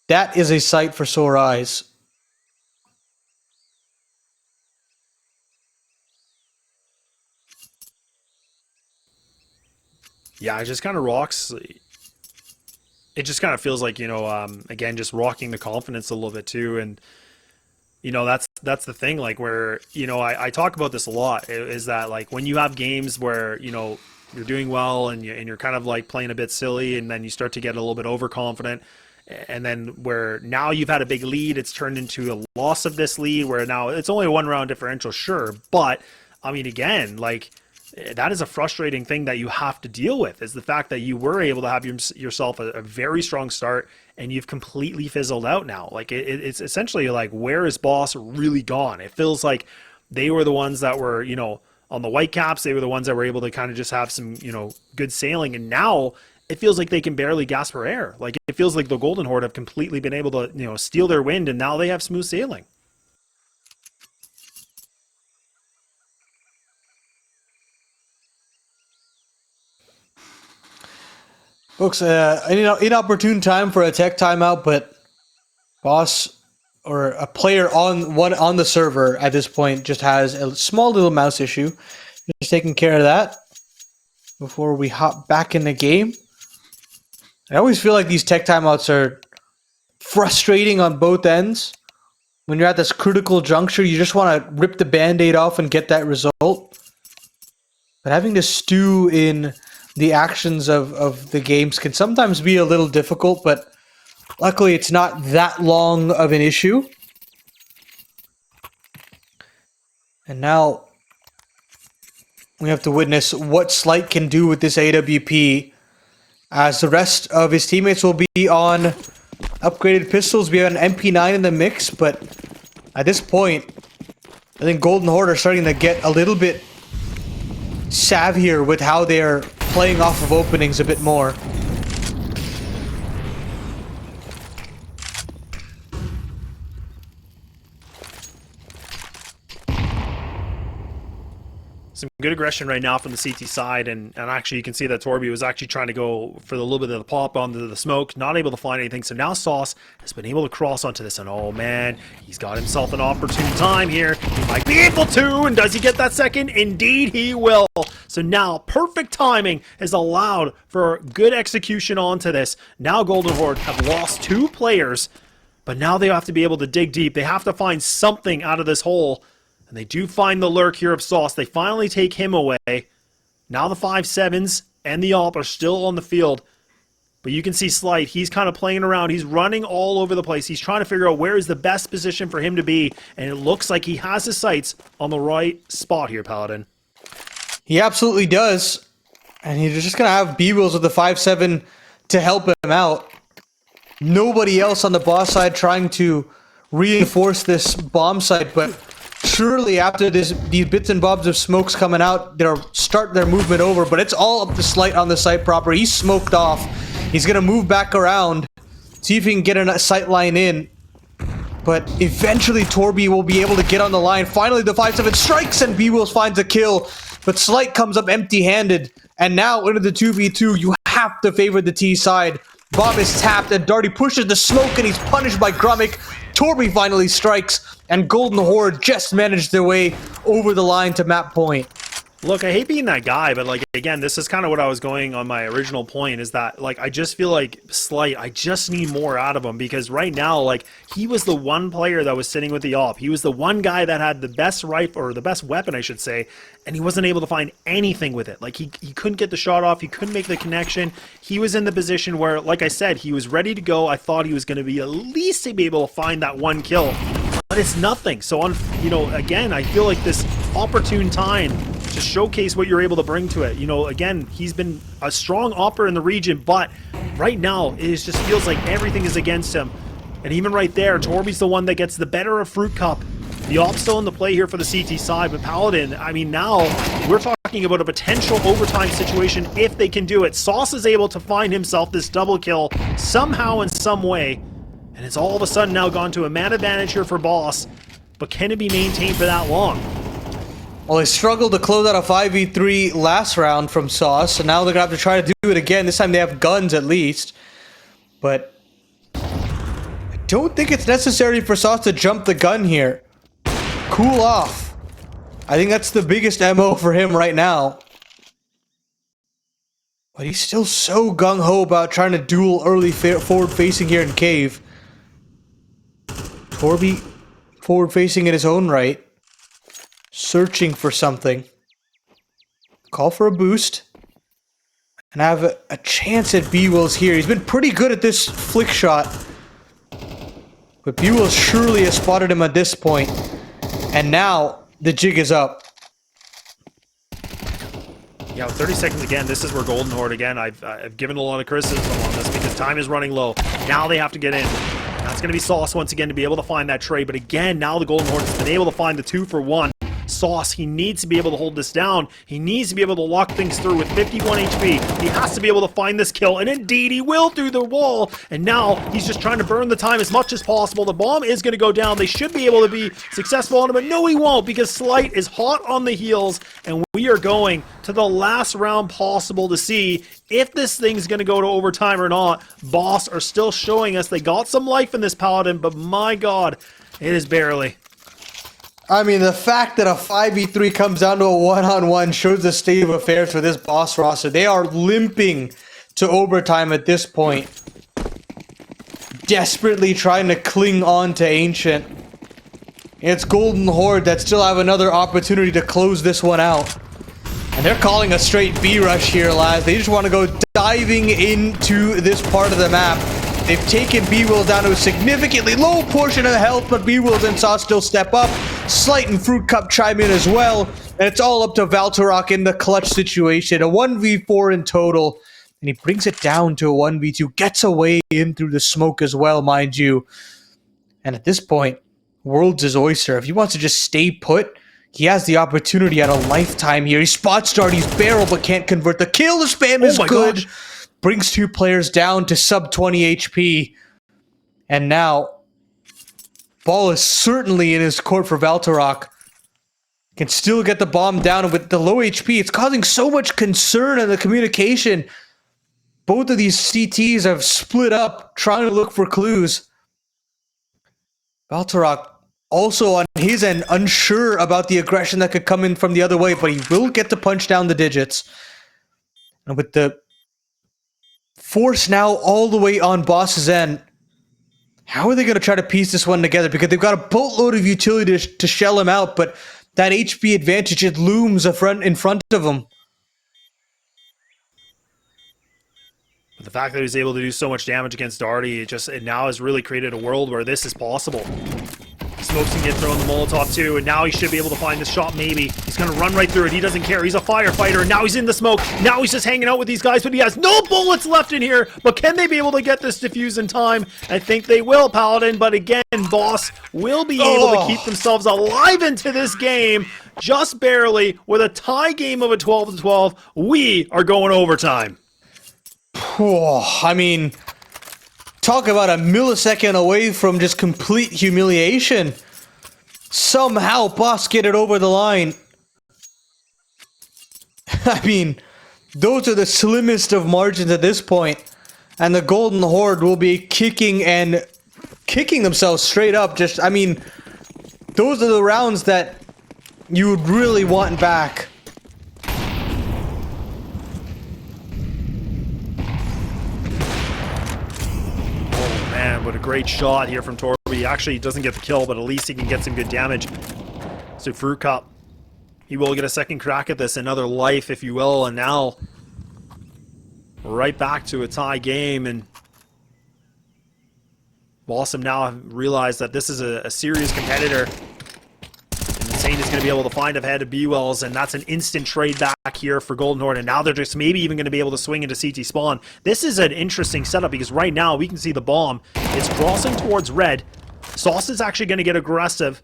That is a sight for sore eyes. Yeah, it just kind of rocks. It just kind of feels like, again, just rocking the confidence a little bit too. And, that's the thing, like where, I talk about this a lot is that like when you have games where, you're doing well and you're kind of like playing a bit silly and then you start to get a little bit overconfident. And then where now you've had a big lead, it's turned into a loss of this lead where now it's only a 1-round differential, sure. But I mean, again, like that is a frustrating thing that you have to deal with, is the fact that you were able to have yourself a very strong start and you've completely fizzled out now. Like it's essentially like, where is Boss really gone? It feels like they were the ones that were, on the Whitecaps, they were the ones that were able to kind of just have some, good sailing. And now it feels like they can barely gasp for air. Like it feels like the Golden Horde have completely been able to, steal their wind, and now they have smooth sailing. Folks, an inopportune time for a tech timeout, but Boss or a player on the server at this point just has a small little mouse issue. Just taking care of that before we hop back in the game. I always feel like these tech timeouts are frustrating on both ends. When you're at this critical juncture, you just want to rip the band-aid off and get that result. But having to stew in the actions of the games can sometimes be a little difficult, but luckily it's not that long of an issue. And now we have to witness what Slight can do with this AWP, as the rest of his teammates will be on upgraded pistols. We have an MP9 in the mix, but at this point, I think Golden Horde are starting to get a little bit savvier with how they're playing off of openings a bit more. Some good aggression right now from the CT side, and actually you can see that Torby was actually trying to go for the little bit of the pop onto the smoke, not able to find anything. So now Sauce has been able to cross onto this, and oh man, he's got himself an opportune time here. He might be able to, and does he get that second? Indeed he will. So now perfect timing has allowed for good execution onto this. Now Golden Horde have lost 2 players, but now they have to be able to dig deep. They have to find something out of this hole. And they do find the lurk here of Sauce. They finally take him away. Now the 5-7s and the AWP are still on the field. But you can see Slight, he's kind of playing around. He's running all over the place. He's trying to figure out where is the best position for him to be. And it looks like he has his sights on the right spot here, Paladin. He absolutely does. And he's just going to have B-Wills with the 5-7 to help him out. Nobody else on the Boss side trying to reinforce this bomb site, but surely after these bits and bobs of smokes coming out, they'll start their movement over, but it's all up to Slight on the site proper. He's smoked off. He's going to move back around, see if he can get a sight line in. But eventually Torby will be able to get on the line. Finally the 5-7 strikes and B-Wills finds a kill. But Slight comes up empty-handed. And now into the 2v2, you have to favor the T side. Bob is tapped and Darty pushes the smoke and he's punished by Grummick. Torby finally strikes, and Golden Horde just managed their way over the line to map point. Look, I hate being that guy, but like, again, this is kind of what I was going on my original point, is that like, I just feel like Slight, I just need more out of him, because right now, like, he was the one player that was sitting with the AWP. He was the one guy that had the best rifle, or the best weapon, I should say, and he wasn't able to find anything with it. Like, he couldn't get the shot off, he couldn't make the connection. He was in the position where, like I said, he was ready to go. I thought he was going to be at least to be able to find that one kill, but it's nothing. So, on, again, I feel like this opportune time to showcase what you're able to bring to it. Again, he's been a strong opper in the region, but right now it just feels like everything is against him. And even right there, Torby's the one that gets the better of Fruit Cup. The AWP's still in the play here for the CT side, but Paladin, I mean, now we're talking about a potential overtime situation if they can do it. Sauce is able to find himself this double kill somehow in some way, and it's all of a sudden now gone to a man advantage here for Boss, but can it be maintained for that long? Well, they struggled to close out a 5v3 last round from Sauce, and now they're going to have to try to do it again. This time they have guns at least. But don't think it's necessary for Sauce to jump the gun here. Cool off. I think that's the biggest MO for him right now. But he's still so gung-ho about trying to duel early forward-facing here in Cave. Torby forward-facing in his own right. Searching for something. Call for a boost. And have a chance at B-Wills here. He's been pretty good at this flick shot. But B-Wills surely has spotted him at this point. And now, the jig is up. Yeah, with 30 seconds again, this is where Golden Horde again. I've given a lot of criticism on this because time is running low. Now they have to get in. That's going to be Sauce once again to be able to find that trade. But again, now the Golden Horde has been able to find the 2-for-1. Sauce, he needs to be able to hold this down. He needs to be able to lock things through with 51 HP. He has to be able to find this kill, and indeed he will through the wall. And now he's just trying to burn the time as much as possible. The bomb is going to go down. They should be able to be successful on him, but no, he won't, because Slight is hot on the heels, and we are going to the last round possible to see if this thing's going to go to overtime or not. Boss are still showing us they got some life in this Paladin, but my god, it is barely. I mean, the fact that a 5v3 comes down to a one-on-one shows the state of affairs for this boss roster. They are limping to overtime at this point. Desperately trying to cling on to Ancient. It's Golden Horde that still have another opportunity to close this one out. And they're calling a straight B rush here, lads. They just want to go diving into this part of the map. They've taken B-Wills down to a significantly low portion of health, but B-Wills and Sauce still step up. Slight and Fruit Cup chime in as well. And it's all up to Valtorok in the clutch situation. A 1v4 in total. And he brings it down to a 1v2. Gets away in through the smoke as well, mind you. And at this point, World's his oyster. If he wants to just stay put, he has the opportunity at a lifetime here. He spot started, he's barrel, but can't convert. The kill, the spam is good. Gosh. Brings two players down to sub 20 HP. And now, ball is certainly in his court for Valtorok. Can still get the bomb down, and with the low HP, it's causing so much concern in the communication. Both of these CTs have split up, trying to look for clues. Valtorok also on his end, unsure about the aggression that could come in from the other way, but he will get to punch down the digits. And with the force now all the way on Boss's end, how are they going to try to piece this one together? Because they've got a boatload of utility to shell him out, but that HP advantage, it looms in front of him. But the fact that he was able to do so much damage against Darty, it now has really created a world where this is possible. Smokes can get thrown the Molotov too, and now he should be able to find this shot maybe. He's going to run right through it. He doesn't care. He's a firefighter, and now he's in the smoke. Now he's just hanging out with these guys, but he has no bullets left in here. But can they be able to get this defuse in time? I think they will, Paladin, but again, Boss will be able to keep themselves alive into this game, just barely, with a tie game of a 12-12. We are going overtime. I mean, talk about a millisecond away from just complete humiliation. Somehow, Boss get it over the line. I mean, those are the slimmest of margins at this point. And the Golden Horde will be kicking themselves straight up. I mean, those are the rounds that you would really want back. What a great shot here from Torby. He actually doesn't get the kill, but at least he can get some good damage. So Fruit Cup, he will get a second crack at this, another life, if you will, and now right back to a tie game. And Blossom now realized that this is a serious competitor. Insane is going to be able to find ahead of B-Wells, and that's an instant trade back here for Golden Horde, and now they're just maybe even going to be able to swing into CT spawn. This is an interesting setup because right now we can see the bomb is crossing towards red. Sauce is actually going to get aggressive,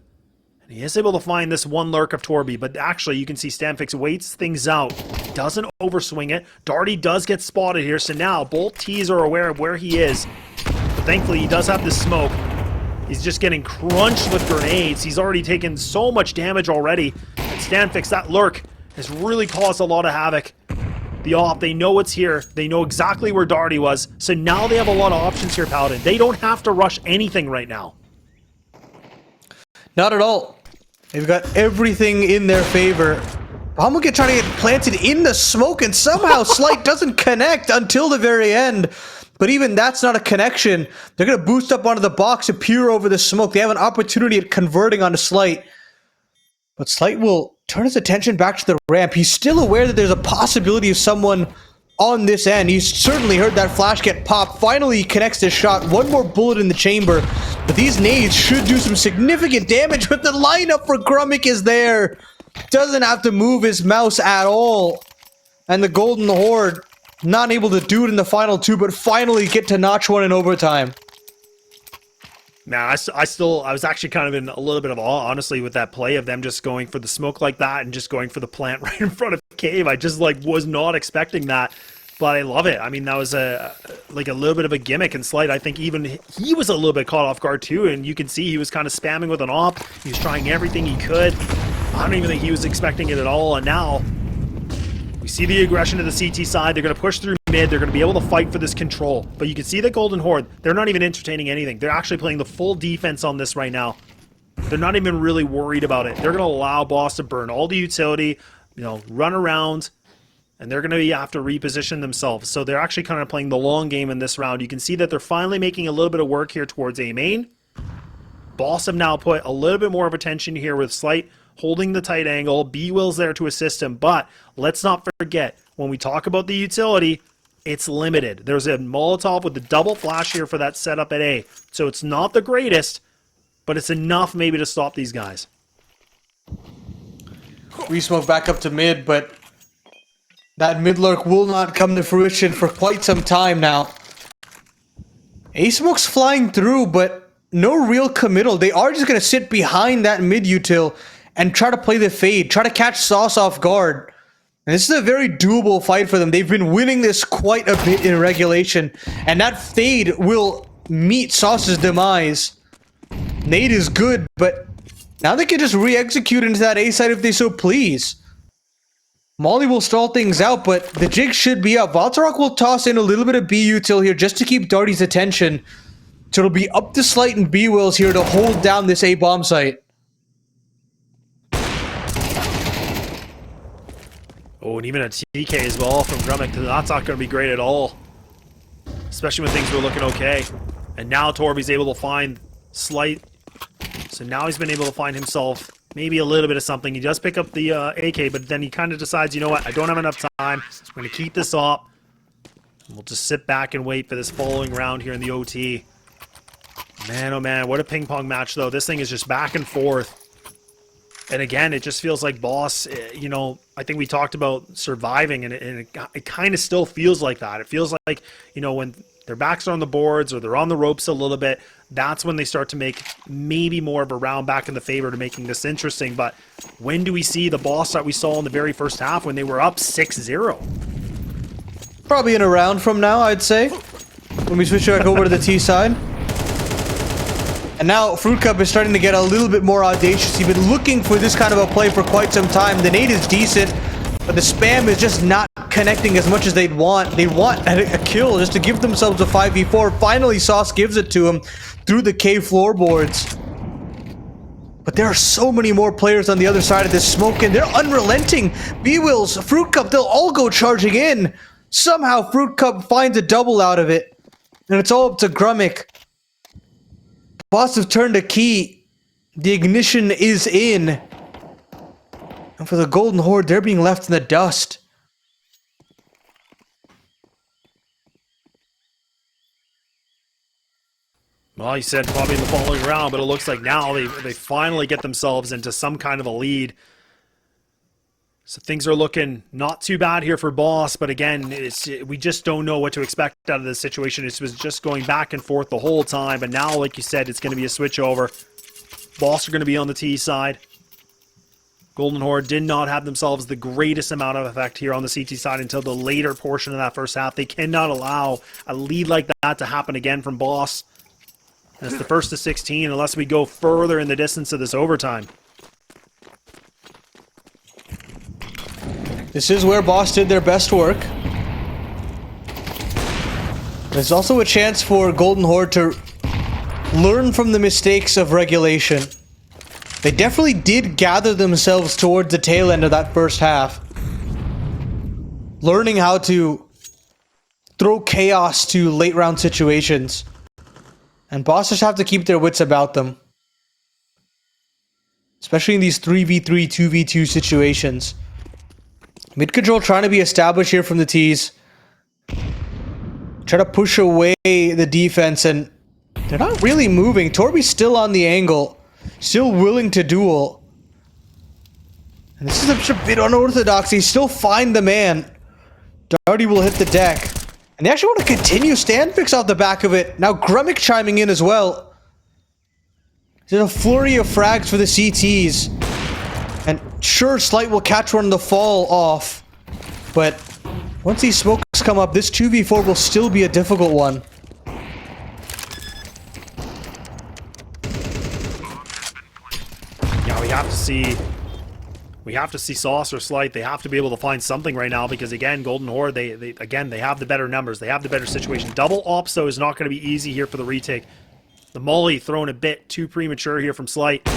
and he is able to find this one lurk of Torby, but actually you can see Stamfix waits things out, doesn't overswing it. Darty does get spotted here, so now both T's are aware of where he is, but thankfully he does have the smoke. He's just getting crunched with grenades. He's already taken so much damage already. And Stanfix, that lurk, has really caused a lot of havoc. the op. They know it's here. They know exactly where Darty was. So now they have a lot of options here, Paladin. They don't have to rush anything right now. Not at all. They've got everything in their favor. Bahamut trying to get planted in the smoke, and somehow Slight doesn't connect until the very end. But even that's not a connection. They're going to boost up onto the box and peer over the smoke. They have an opportunity at converting onto Slight. But Slight will turn his attention back to the ramp. He's still aware that there's a possibility of someone on this end. He's certainly heard that flash get popped. Finally, he connects his shot. One more bullet in the chamber. But these nades should do some significant damage. But the lineup for Grummick is there. Doesn't have to move his mouse at all. And the Golden Horde, not able to do it in the final two, but finally get to notch one in overtime. Man, I was actually kind of in a little bit of awe, honestly, with that play of them just going for the smoke like that and just going for the plant right in front of Cave. I just, like, was not expecting that, but I love it. I mean, that was a little bit of a gimmick and Slight. I think even he was a little bit caught off guard too, and you can see he was kind of spamming with an op. He was trying everything he could. I don't even think he was expecting it at all, and now we see the aggression to the CT side. They're going to push through mid. They're going to be able to fight for this control. But you can see the Golden Horde, they're not even entertaining anything. They're actually playing the full defense on this right now. They're not even really worried about it. They're going to allow Boss to burn all the utility, you know, run around, and they're going to have to reposition themselves. So they're actually kind of playing the long game in this round. You can see that they're finally making a little bit of work here towards A main. Boss have now put a little bit more of attention here with Slight holding the tight angle. B-Will's there to assist him, but let's not forget, when we talk about the utility, it's limited. There's a Molotov with the double flash here for that setup at A. So it's not the greatest, but it's enough maybe to stop these guys. We smoke back up to mid, but that mid lurk will not come to fruition for quite some time now. A-Smoke's flying through, but no real committal. They are just going to sit behind that mid util and try to play the fade, try to catch Sauce off guard. And this is a very doable fight for them. They've been winning this quite a bit in regulation, and that fade will meet Sauce's demise. Nade is good, but now they can just re-execute into that A side if they so please. Molly will stall things out, but the jig should be up. Valtorok will toss in a little bit of B util here just to keep Darty's attention. So it'll be up to Slight and B-Wills here to hold down this A bomb site. Oh, and even a TK as well from Grummick. That's not going to be great at all. Especially when things were looking okay. And now Torby's able to find Slight. So now he's been able to find himself maybe a little bit of something. He does pick up the AK, but then he kind of decides, you know what, I don't have enough time. I'm going to keep this up. We'll just sit back and wait for this following round here in the OT. Man, oh man, what a ping pong match though. This thing is just back and forth. And again, it just feels like Boss, you know, I think we talked about surviving, and it kind of still feels like that. It feels like, you know, when their backs are on the boards or they're on the ropes a little bit, that's when they start to make maybe more of a round back in the favor to making this interesting. But when do we see the Boss that we saw in the very first half when they were up 6-0? Probably in a round from now, I'd say, when we switch back over to the T side. And now Fruit Cup is starting to get a little bit more audacious. He's been looking for this kind of a play for quite some time. The nade is decent, but the spam is just not connecting as much as they'd want. They want a kill just to give themselves a 5v4. Finally, Sauce gives it to him through the K floorboards. But there are so many more players on the other side of this smoke, and they're unrelenting. B-Wills, Fruit Cup, they'll all go charging in. Somehow, Fruit Cup finds a double out of it. And it's all up to Grummick. Boss have turned a key. The ignition is in. And for the Golden Horde, they're being left in the dust. Well, you said probably in the following round, but it looks like now they finally get themselves into some kind of a lead. So things are looking not too bad here for Boss, but again, we just don't know what to expect out of this situation. It was just going back and forth the whole time, but now, like you said, it's going to be a switch over. Boss are going to be on the T side. Golden Horde did not have themselves the greatest amount of effect here on the CT side until the later portion of that first half. They cannot allow a lead like that to happen again from Boss. And it's the first to 16 unless we go further in the distance of this overtime. This is where Boss did their best work. There's also a chance for Golden Horde to learn from the mistakes of regulation. They definitely did gather themselves towards the tail end of that first half. Learning how to throw chaos to late round situations. And Boss just have to keep their wits about them. Especially in these 3v3, 2v2 situations. Mid control trying to be established here from the tees. Try to push away the defense, and they're not really moving. Torby's still on the angle. Still willing to duel. And this is a bit unorthodox. They still find the man. Darty will hit the deck. And they actually want to continue stand fix off the back of it. Now Grummick chiming in as well. There's a flurry of frags for the CTs. And sure, Slight will catch one on the fall off. But once these smokes come up, this 2v4 will still be a difficult one. Yeah, we have to see Sauce or Slight. They have to be able to find something right now because again, Golden Horde, they have the better numbers. They have the better situation. Double ops though is not going to be easy here for the retake. The molly thrown a bit too premature here from Slight.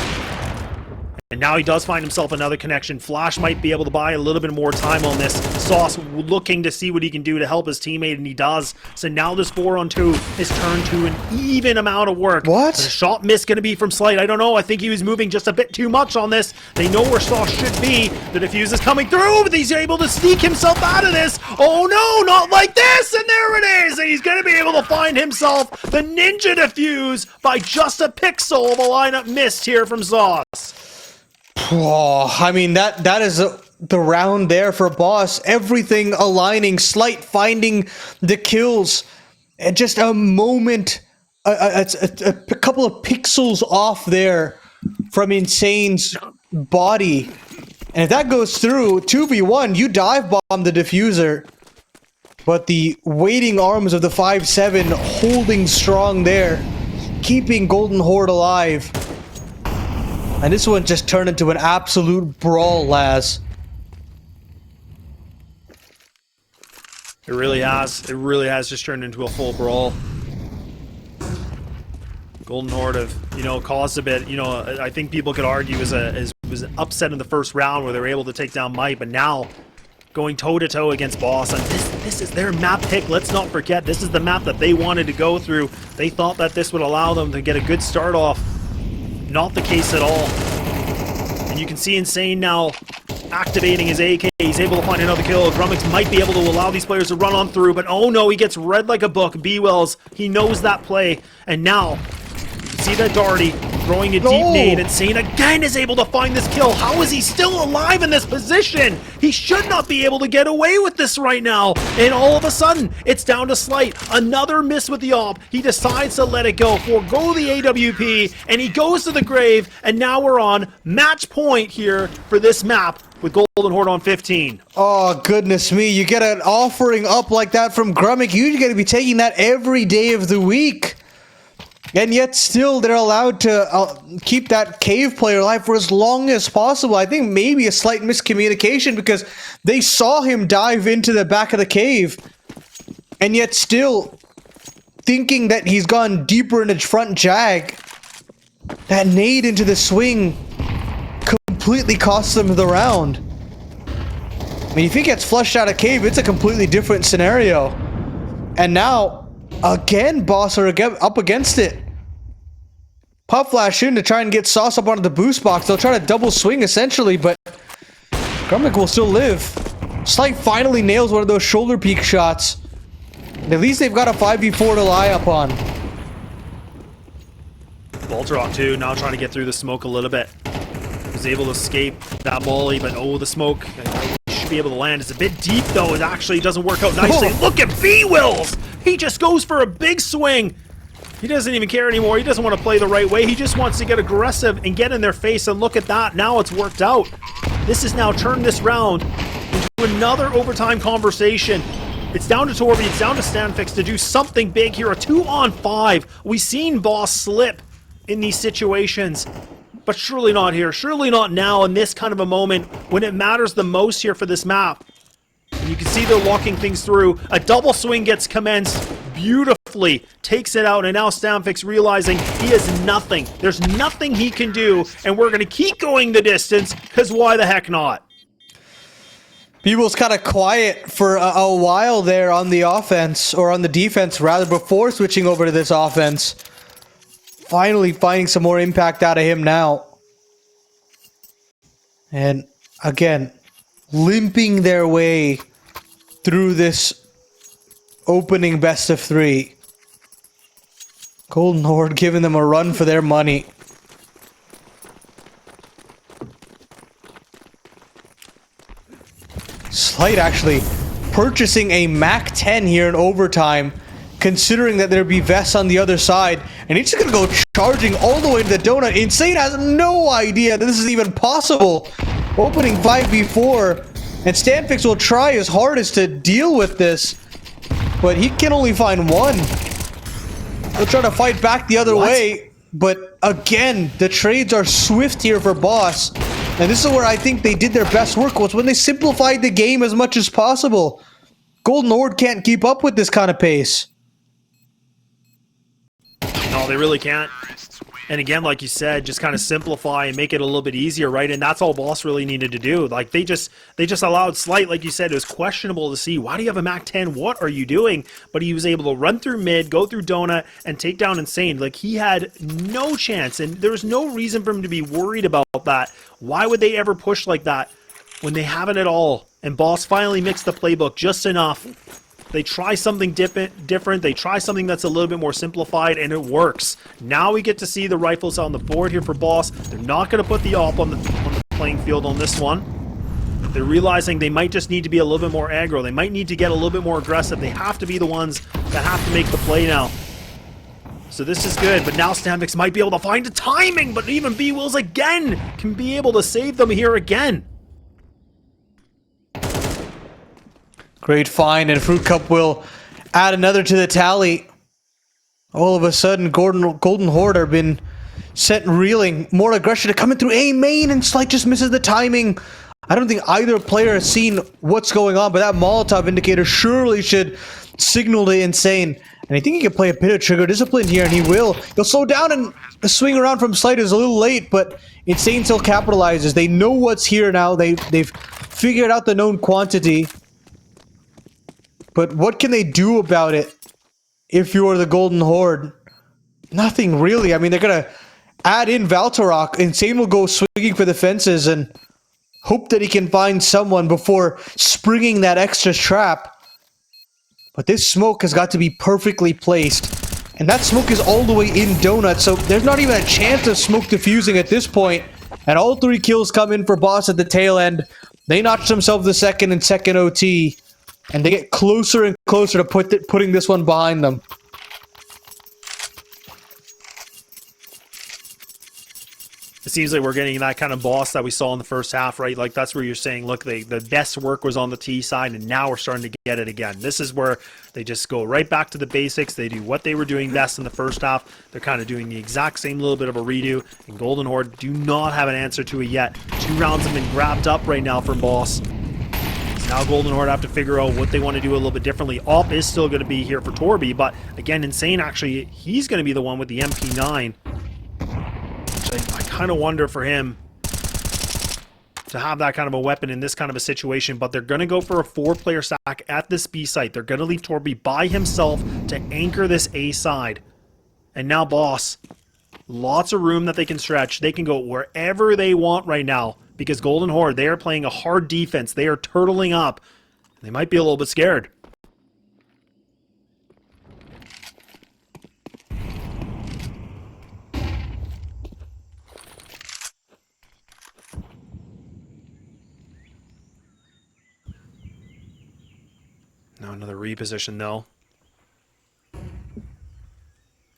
And now he does find himself another connection. Flash might be able to buy a little bit more time on this. Sauce looking to see what he can do to help his teammate, and he does. So now this 4-on-2 is turned to an even amount of work. What? The shot miss going to be from Slight. I don't know. I think he was moving just a bit too much on this. They know where Sauce should be. The defuse is coming through, but he's able to sneak himself out of this. Oh no, not like this. And there it is. And he's going to be able to find himself the ninja defuse by just a pixel of a lineup missed here from Sauce. Oh, I mean, that is the round there for Boss. Everything aligning, Slight finding the kills. And just a moment, a couple of pixels off there from Insane's body. And if that goes through, 2v1, you dive bomb the diffuser. But the waiting arms of the 5-7 holding strong there, keeping Golden Horde alive. And this one just turned into an absolute brawl, Laz. It really has. It really has just turned into a full brawl. Golden Horde have, caused a bit. I think people could argue was an upset in the first round where they were able to take down Mike, but now going toe-to-toe against Boss. And this is their map pick. Let's not forget, this is the map that they wanted to go through. They thought that this would allow them to get a good start off. Not the case at all. And you can see Insane now activating his AK. He's able to find another kill. Grummix might be able to allow these players to run on through, but oh no, he gets read like a book. B-Wells, he knows that play. And now, you see that Darty throwing a deep nade. Insane again is able to find this kill. How is he still alive in this position? He should not be able to get away with this right now. And all of a sudden, it's down to Slight. Another miss with the op. He decides to let it go, forego the AWP, and he goes to the grave. And now we're on match point here for this map with Golden Horde on 15. Oh, goodness me. You get an offering up like that from Grummick. You're going to be taking that every day of the week. And yet still they're allowed to keep that cave player alive for as long as possible. I think maybe a slight miscommunication because they saw him dive into the back of the cave. And yet still thinking that he's gone deeper in his front jag. That nade into the swing completely costs them the round. I mean, if he gets flushed out of cave, it's a completely different scenario. And now, again, Boss are up against it. Pop flash in to try and get Sauce up onto the boost box. They'll try to double swing essentially, but Grummick will still live. Slight finally nails one of those shoulder peek shots. And at least they've got a 5v4 to lie up on. Voltrock too, now trying to get through the smoke a little bit. Was able to escape that molly, but oh, the smoke should be able to land. It's a bit deep though. It actually doesn't work out nicely. Oh. Look at B-Wills! He just goes for a big swing. He doesn't even care anymore. He doesn't want to play the right way. He just wants to get aggressive and get in their face, and look at that. Now it's worked out. This has now turned this round into another overtime conversation. It's down to Torby, it's down to Stanfix to do something big here. A 2-on-5. We've seen Boss slip in these situations. but surely not here. Surely not now in this kind of a moment when it matters the most here for this map. And you can see they're walking things through. A double swing gets commenced beautifully, takes it out, and now Stamfix realizing he has nothing. There's nothing he can do, and we're going to keep going the distance, because why the heck not? B-Will's kind of quiet for a while there on the offense, or on the defense rather, before switching over to this offense. Finally finding some more impact out of him now. And again, limping their way through this opening best of 3. Golden Horde giving them a run for their money. Slight actually purchasing a MAC-10 here in overtime, considering that there'd be vests on the other side, and he's just gonna go charging all the way to the donut. Insane has no idea that this is even possible. Opening 5v4, and Stamfix will try his hardest to deal with this, but he can only find one. He'll try to fight back the other way, but again, the trades are swift here for Boss. And this is where I think they did their best work, was when they simplified the game as much as possible. Golden Horde can't keep up with this kind of pace. No, they really can't. And again, like you said, just kind of simplify and make it a little bit easier, right? And that's all Boss really needed to do. Like, they just allowed Slight, like you said, it was questionable to see, why do you have a MAC-10? What are you doing? But he was able to run through mid, go through Donut, and take down Insane. Like, he had no chance, and there was no reason for him to be worried about that. Why would they ever push like that when they haven't at all? And Boss finally mixed the playbook just enough. They try something different. They try something that's a little bit more simplified, and it works. Now we get to see the rifles on the board here for Boss. They're not going to put the AWP on the playing field on this one. They're realizing they might just need to be a little bit more aggro. They might need to get a little bit more aggressive. They have to be the ones that have to make the play now. So this is good, but now Stamfix might be able to find the timing, but even B-Wills again can be able to save them here again. Great find, and Fruit Cup will add another to the tally. All of a sudden, Golden Horde have been sent reeling. More aggression to coming through A main, and Slight just misses the timing. I don't think either player has seen what's going on, but that Molotov indicator surely should signal to Insane. And I think he can play a bit of trigger discipline here, and he will. He'll slow down, and the swing around from Slight is a little late, but Insane still capitalizes. They know what's here now. They've figured out the known quantity. But what can they do about it if you're the Golden Horde? Nothing really. I mean, they're going to add in Valtorok. Insane will go swinging for the fences and hope that he can find someone before springing that extra trap. But this smoke has got to be perfectly placed. And that smoke is all the way in Donut, so there's not even a chance of smoke diffusing at this point. And all 3 kills come in for Boss at the tail end. They notch themselves the second and second OT. And they get closer and closer to putting this one behind them. It seems like we're getting that kind of Boss that we saw in the first half, right? Like, that's where you're saying, look, the best work was on the T side, and now we're starting to get it again. This is where they just go right back to the basics. They do what they were doing best in the first half. They're kind of doing the exact same little bit of a redo, and Golden Horde do not have an answer to it yet. 2 rounds have been grabbed up right now for Boss. Now Golden Horde have to figure out what they want to do a little bit differently. AWP is still going to be here for Torby, but again, Insane actually, he's going to be the one with the MP9. Which I kind of wonder for him to have that kind of a weapon in this kind of a situation, but they're going to go for a 4-player stack at this B site. They're going to leave Torby by himself to anchor this A side. And now Boss, lots of room that they can stretch. They can go wherever they want right now. Because Golden Horde, they are playing a hard defense. They are turtling up. They might be a little bit scared. Now another reposition though.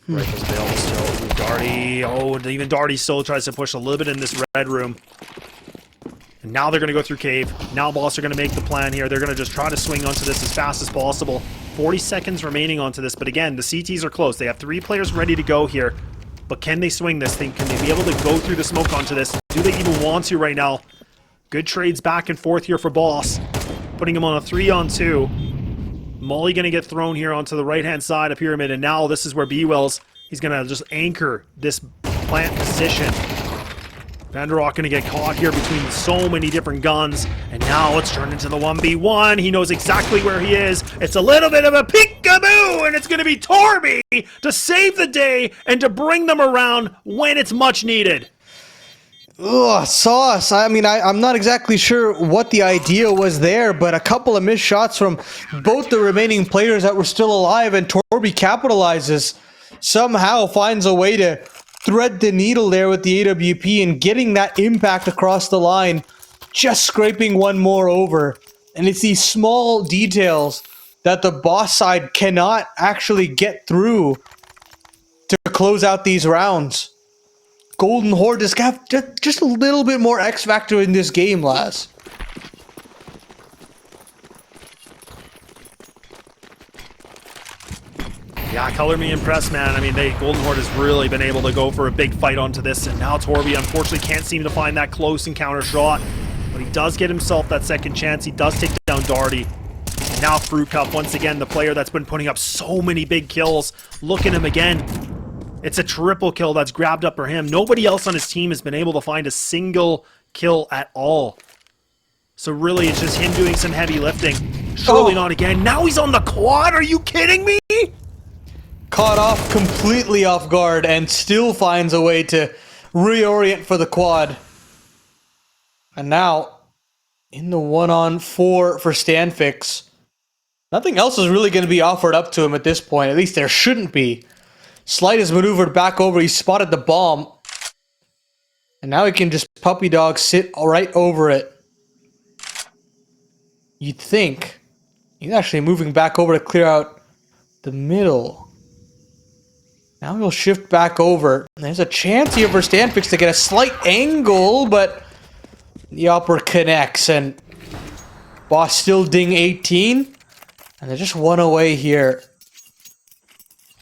Rifles available still. Ooh, Darty. Oh, and even Darty still tries to push a little bit in this red room. And now they're going to go through cave. Now Boss are going to make the plan here. They're going to just try to swing onto this as fast as possible. 40 seconds remaining onto this. But again, the CTs are close. They have 3 players ready to go here. But can they swing this thing? Can they be able to go through the smoke onto this? Do they even want to right now? Good trades back and forth here for Boss. Putting him on a 3-on-2. Molly going to get thrown here onto the right-hand side of Pyramid. And now this is where B-Wells, he's going to just anchor this plant position. Vanderrock going to get caught here between so many different guns. And now it's turned into the 1v1. He knows exactly where he is. It's a little bit of a peekaboo, and it's going to be Torby to save the day and to bring them around when it's much needed. Ugh, Sauce. I mean, I'm not exactly sure what the idea was there, but a couple of missed shots from both the remaining players that were still alive, and Torby capitalizes. Somehow finds a way to thread the needle there with the AWP and getting that impact across the line, just scraping one more over. And it's these small details that the Boss side cannot actually get through to close out these rounds. Golden Horde just got just a little bit more X factor in this game, lads. Yeah, color me impressed, man. I mean, Golden Horde has really been able to go for a big fight onto this, and now Torby unfortunately can't seem to find that close encounter shot, but he does get himself that second chance. He does take down Darty. And now Fruit Cup, once again, the player that's been putting up so many big kills. Look at him again. It's a triple kill that's grabbed up for him. Nobody else on his team has been able to find a single kill at all. So really, it's just him doing some heavy lifting. Surely not again. Now he's on the quad. Are you kidding me? Caught off completely off guard and still finds a way to reorient for the quad. And now, in the 1-on-4 for Stanfix, nothing else is really going to be offered up to him at this point. At least there shouldn't be. Slight is maneuvered back over. He spotted the bomb. And now he can just puppy dog sit right over it. You'd think he's actually moving back over to clear out the middle. Now he'll shift back over. There's a chance here for Stanfix to get a slight angle, but the upper connects, and Boss still ding 18. And they're just one away here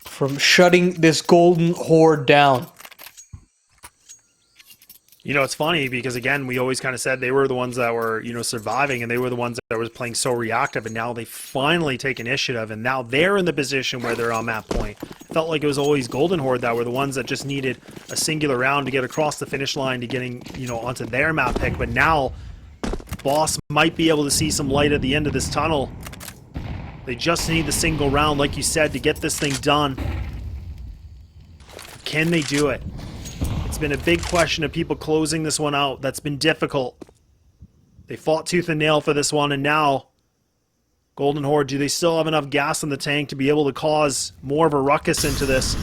from shutting this Golden Horde down. You know, it's funny because, again, we always kind of said they were the ones that were, you know, surviving, and they were the ones that was playing so reactive, and now they finally take initiative, and now they're in the position where they're on map point. Felt like it was always Golden Horde that were the ones that just needed a singular round to get across the finish line to getting, you know, onto their map pick, but now Boss might be able to see some light at the end of this tunnel. They just need the single round, like you said, to get this thing done. Can they do it? It's been a big question of people closing this one out. That's been difficult. They fought tooth and nail for this one, and now Golden Horde, do they still have enough gas in the tank to be able to cause more of a ruckus into this?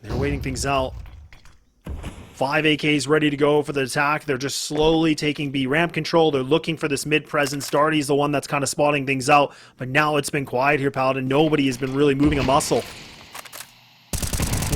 They're waiting things out. 5 AKs ready to go for the attack. They're just slowly taking B ramp control. They're looking for this mid presence. Darty's the one that's kind of spotting things out, but now it's been quiet here, Paladin. Nobody has been really moving a muscle.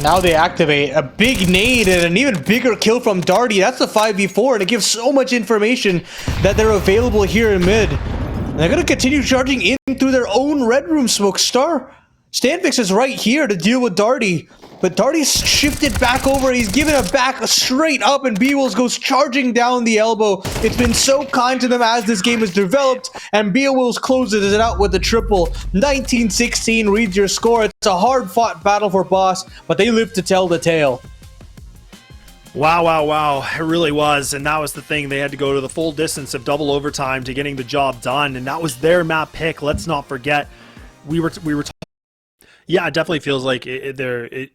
Now they activate a big nade and an even bigger kill from Darty. That's a 5v4, and it gives so much information that they're available here in mid. And they're going to continue charging in through their own red room smoke. Stanfix is right here to deal with Darty, but Darty's shifted back over. He's given a back straight up, and Beowulf goes charging down the elbow. It's been so kind to them as this game has developed, and Beowulf closes it out with the triple. 19-16 reads your score. It's a hard-fought battle for Boss, but they live to tell the tale. Wow, wow, wow. It really was, and that was the thing. They had to go to the full distance of double overtime to getting the job done, and that was their map pick. Let's not forget, we were yeah, it definitely feels like it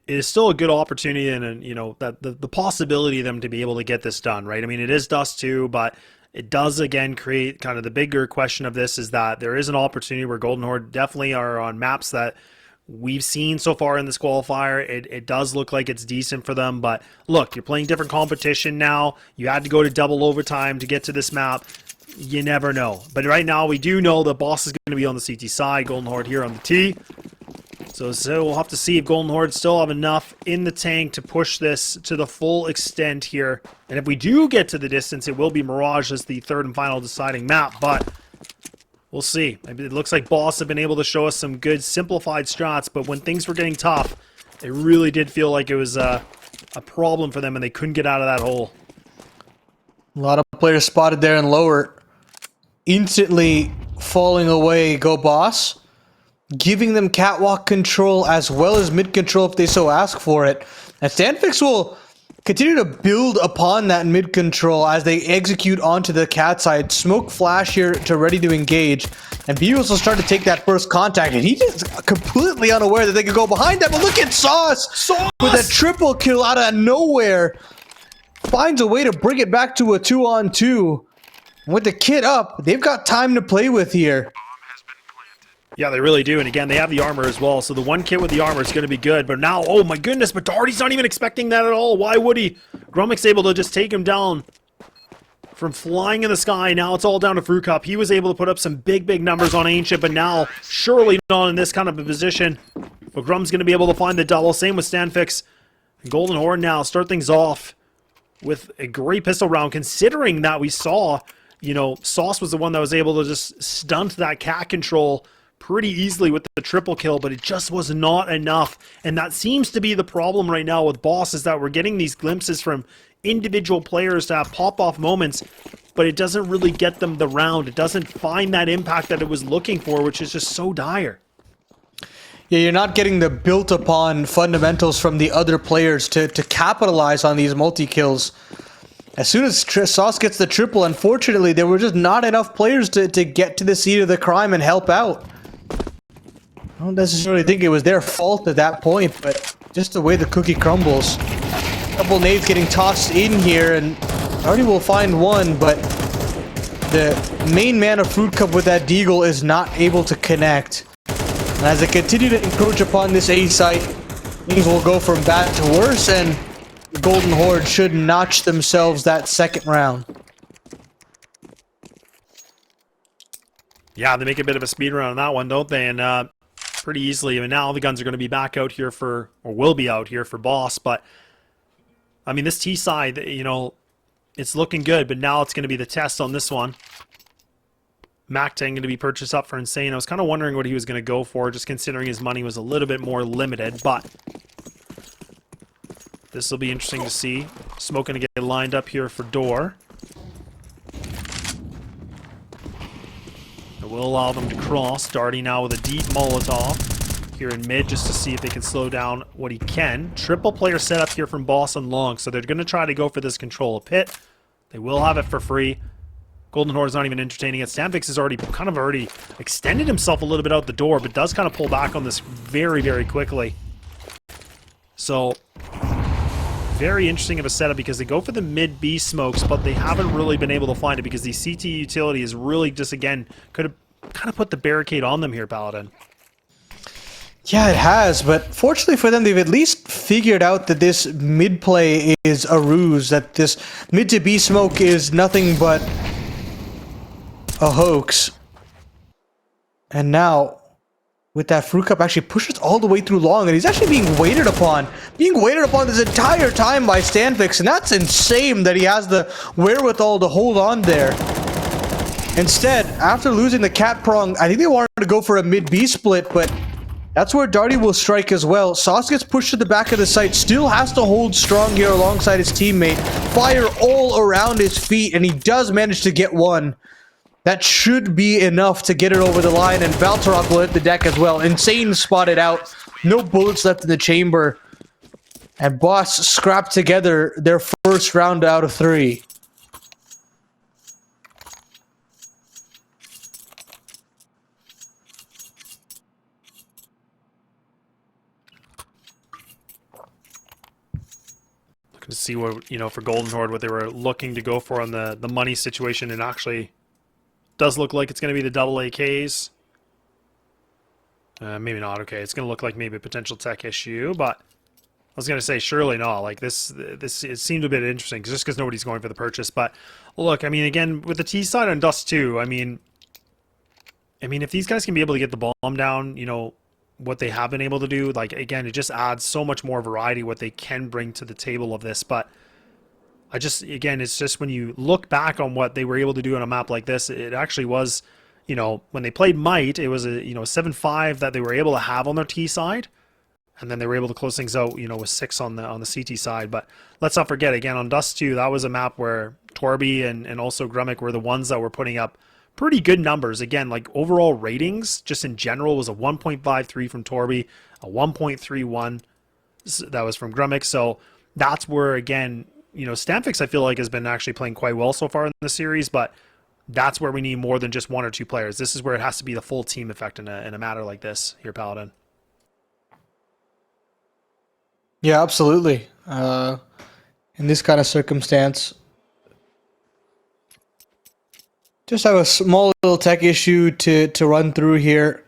is still a good opportunity, and you know that the possibility of them to be able to get this done, right? I mean, it is Dust2, but it does again create kind of the bigger question of this is that there is an opportunity where Golden Horde definitely are on maps that we've seen so far in this qualifier. It does look like it's decent for them, but look, you're playing different competition now. You had to go to double overtime to get to this map. You never know, but right now we do know the Boss is going to be on the CT side, Golden Horde here on the T. So we'll have to see if Golden Horde still have enough in the tank to push this to the full extent here. And if we do get to the distance, it will be Mirage as the third and final deciding map. But We'll see. It looks like Boss have been able to show us some good simplified strats, but when things were getting tough, it really did feel like it was a problem for them and they couldn't get out of that hole. A lot of players spotted there and lower. Instantly falling away, go Boss. Giving them catwalk control as well as mid control if they so ask for it. And Stanfix will continue to build upon that mid control as they execute onto the cat side. Smoke flash here to ready to engage. And Beatles will start to take that first contact. And he's just completely unaware that they could go behind that. But look at Sauce with a triple kill out of nowhere. Finds a way to bring it back to a 2-on-2. With the kit up, they've got time to play with here. Yeah, they really do. And again, they have the armor as well. So the one kit with the armor is going to be good. But now, oh my goodness, but Darty's not even expecting that at all. Why would he? Grummick's able to just take him down from flying in the sky. Now it's all down to Fruit Cup. He was able to put up some big numbers on Ancient, but now surely not in this kind of a position. But Grum's going to be able to find the double. Same with Stanfix. Golden Horde now start things off with a great pistol round, considering that we saw, you know, Sauce was the one that was able to just stunt that cat control pretty easily with the triple kill, but it just was not enough. And that seems to be the problem right now with Boss, is that we're getting these glimpses from individual players to have pop-off moments, but it doesn't really get them the round. It doesn't find that impact that it was looking for, which is just so dire. Yeah, you're not getting the built-upon fundamentals from the other players to capitalize on these multi-kills. As soon as Sauce gets the triple, unfortunately, there were just not enough players to get to the scene of the crime and help out. I don't necessarily think it was their fault at that point, but just the way the cookie crumbles. A couple nades getting tossed in here, and already will find one, but the main man of Fruit Cup with that deagle is not able to connect. And as they continue to encroach upon this A site, things will go from bad to worse, and the Golden Horde should notch themselves that second round. Yeah, they make a bit of a speed run on that one, don't they? And pretty easily. I mean, now the guns are going to be back out here for, or will be out here for Boss, but I mean, this T side, you know, it's looking good, but now it's going to be the test on this one. Mac-10 going to be purchased up for Insane. I was kind of wondering what he was going to go for, just considering his money was a little bit more limited, but this will be interesting to see. Smoke going to get lined up here for Door. It will allow them to cross. Darty now with a deep Molotov here in mid, just to see if they can slow down what he can. Triple player setup here from Boss and Long, so they're going to try to go for this control of pit. They will have it for free. Golden Horde is not even entertaining it. Stanfix has already extended himself a little bit out the door, but does kind of pull back on this very quickly. So very interesting of a setup, because they go for the mid B smokes, but they haven't really been able to find it because the CT utility is really just, again, could have kind of put the barricade on them here, Paladin. Yeah, it has, but fortunately for them, they've at least figured out that this mid play is a ruse, that this mid to B smoke is nothing but a hoax. And now, with that Fruit Cup, actually pushes all the way through Long, and he's actually being waited upon this entire time by Stanfix, and that's insane that he has the wherewithal to hold on there. Instead, after losing the cat prong, I think they wanted to go for a mid-B split, but that's where Darty will strike as well. Sauce gets pushed to the back of the site, still has to hold strong here alongside his teammate. Fire all around his feet, and he does manage to get one. That should be enough to get it over the line, and Valtorok will hit the deck as well. Insane spotted out. No bullets left in the chamber. And Boss scrapped together their first round out of 3. Looking to see what, you know, for Golden Horde, what they were looking to go for on the money situation, and actually does look like it's going to be the double AKs. Maybe not. Okay, it's going to look like maybe a potential tech issue, but I was going to say surely not. Like this it seemed a bit interesting just because nobody's going for the purchase. But look, I mean, again, with the T side on Dust2, I mean, if these guys can be able to get the bomb down, you know, what they have been able to do, like, again, it just adds so much more variety what they can bring to the table of this. But again, it's just when you look back on what they were able to do on a map like this, it actually was, you know, when they played Might, it was a, you know, 7-5 that they were able to have on their T side. And then they were able to close things out, you know, with 6 on the CT side. But let's not forget, again, on Dust2, that was a map where Torby and also Grummick were the ones that were putting up pretty good numbers. Again, like overall ratings, just in general, was a 1.53 from Torby, a 1.31 that was from Grummick. So that's where, again, you know, Stamfix, I feel like, has been actually playing quite well so far in the series. But that's where we need more than just 1 or 2 players. This is where it has to be the full team effect in a matter like this here, Paladin. Yeah, absolutely. In this kind of circumstance, just have a small little tech issue to run through here.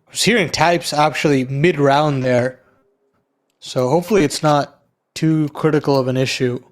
I was hearing types actually mid-round there, so hopefully it's not too critical of an issue.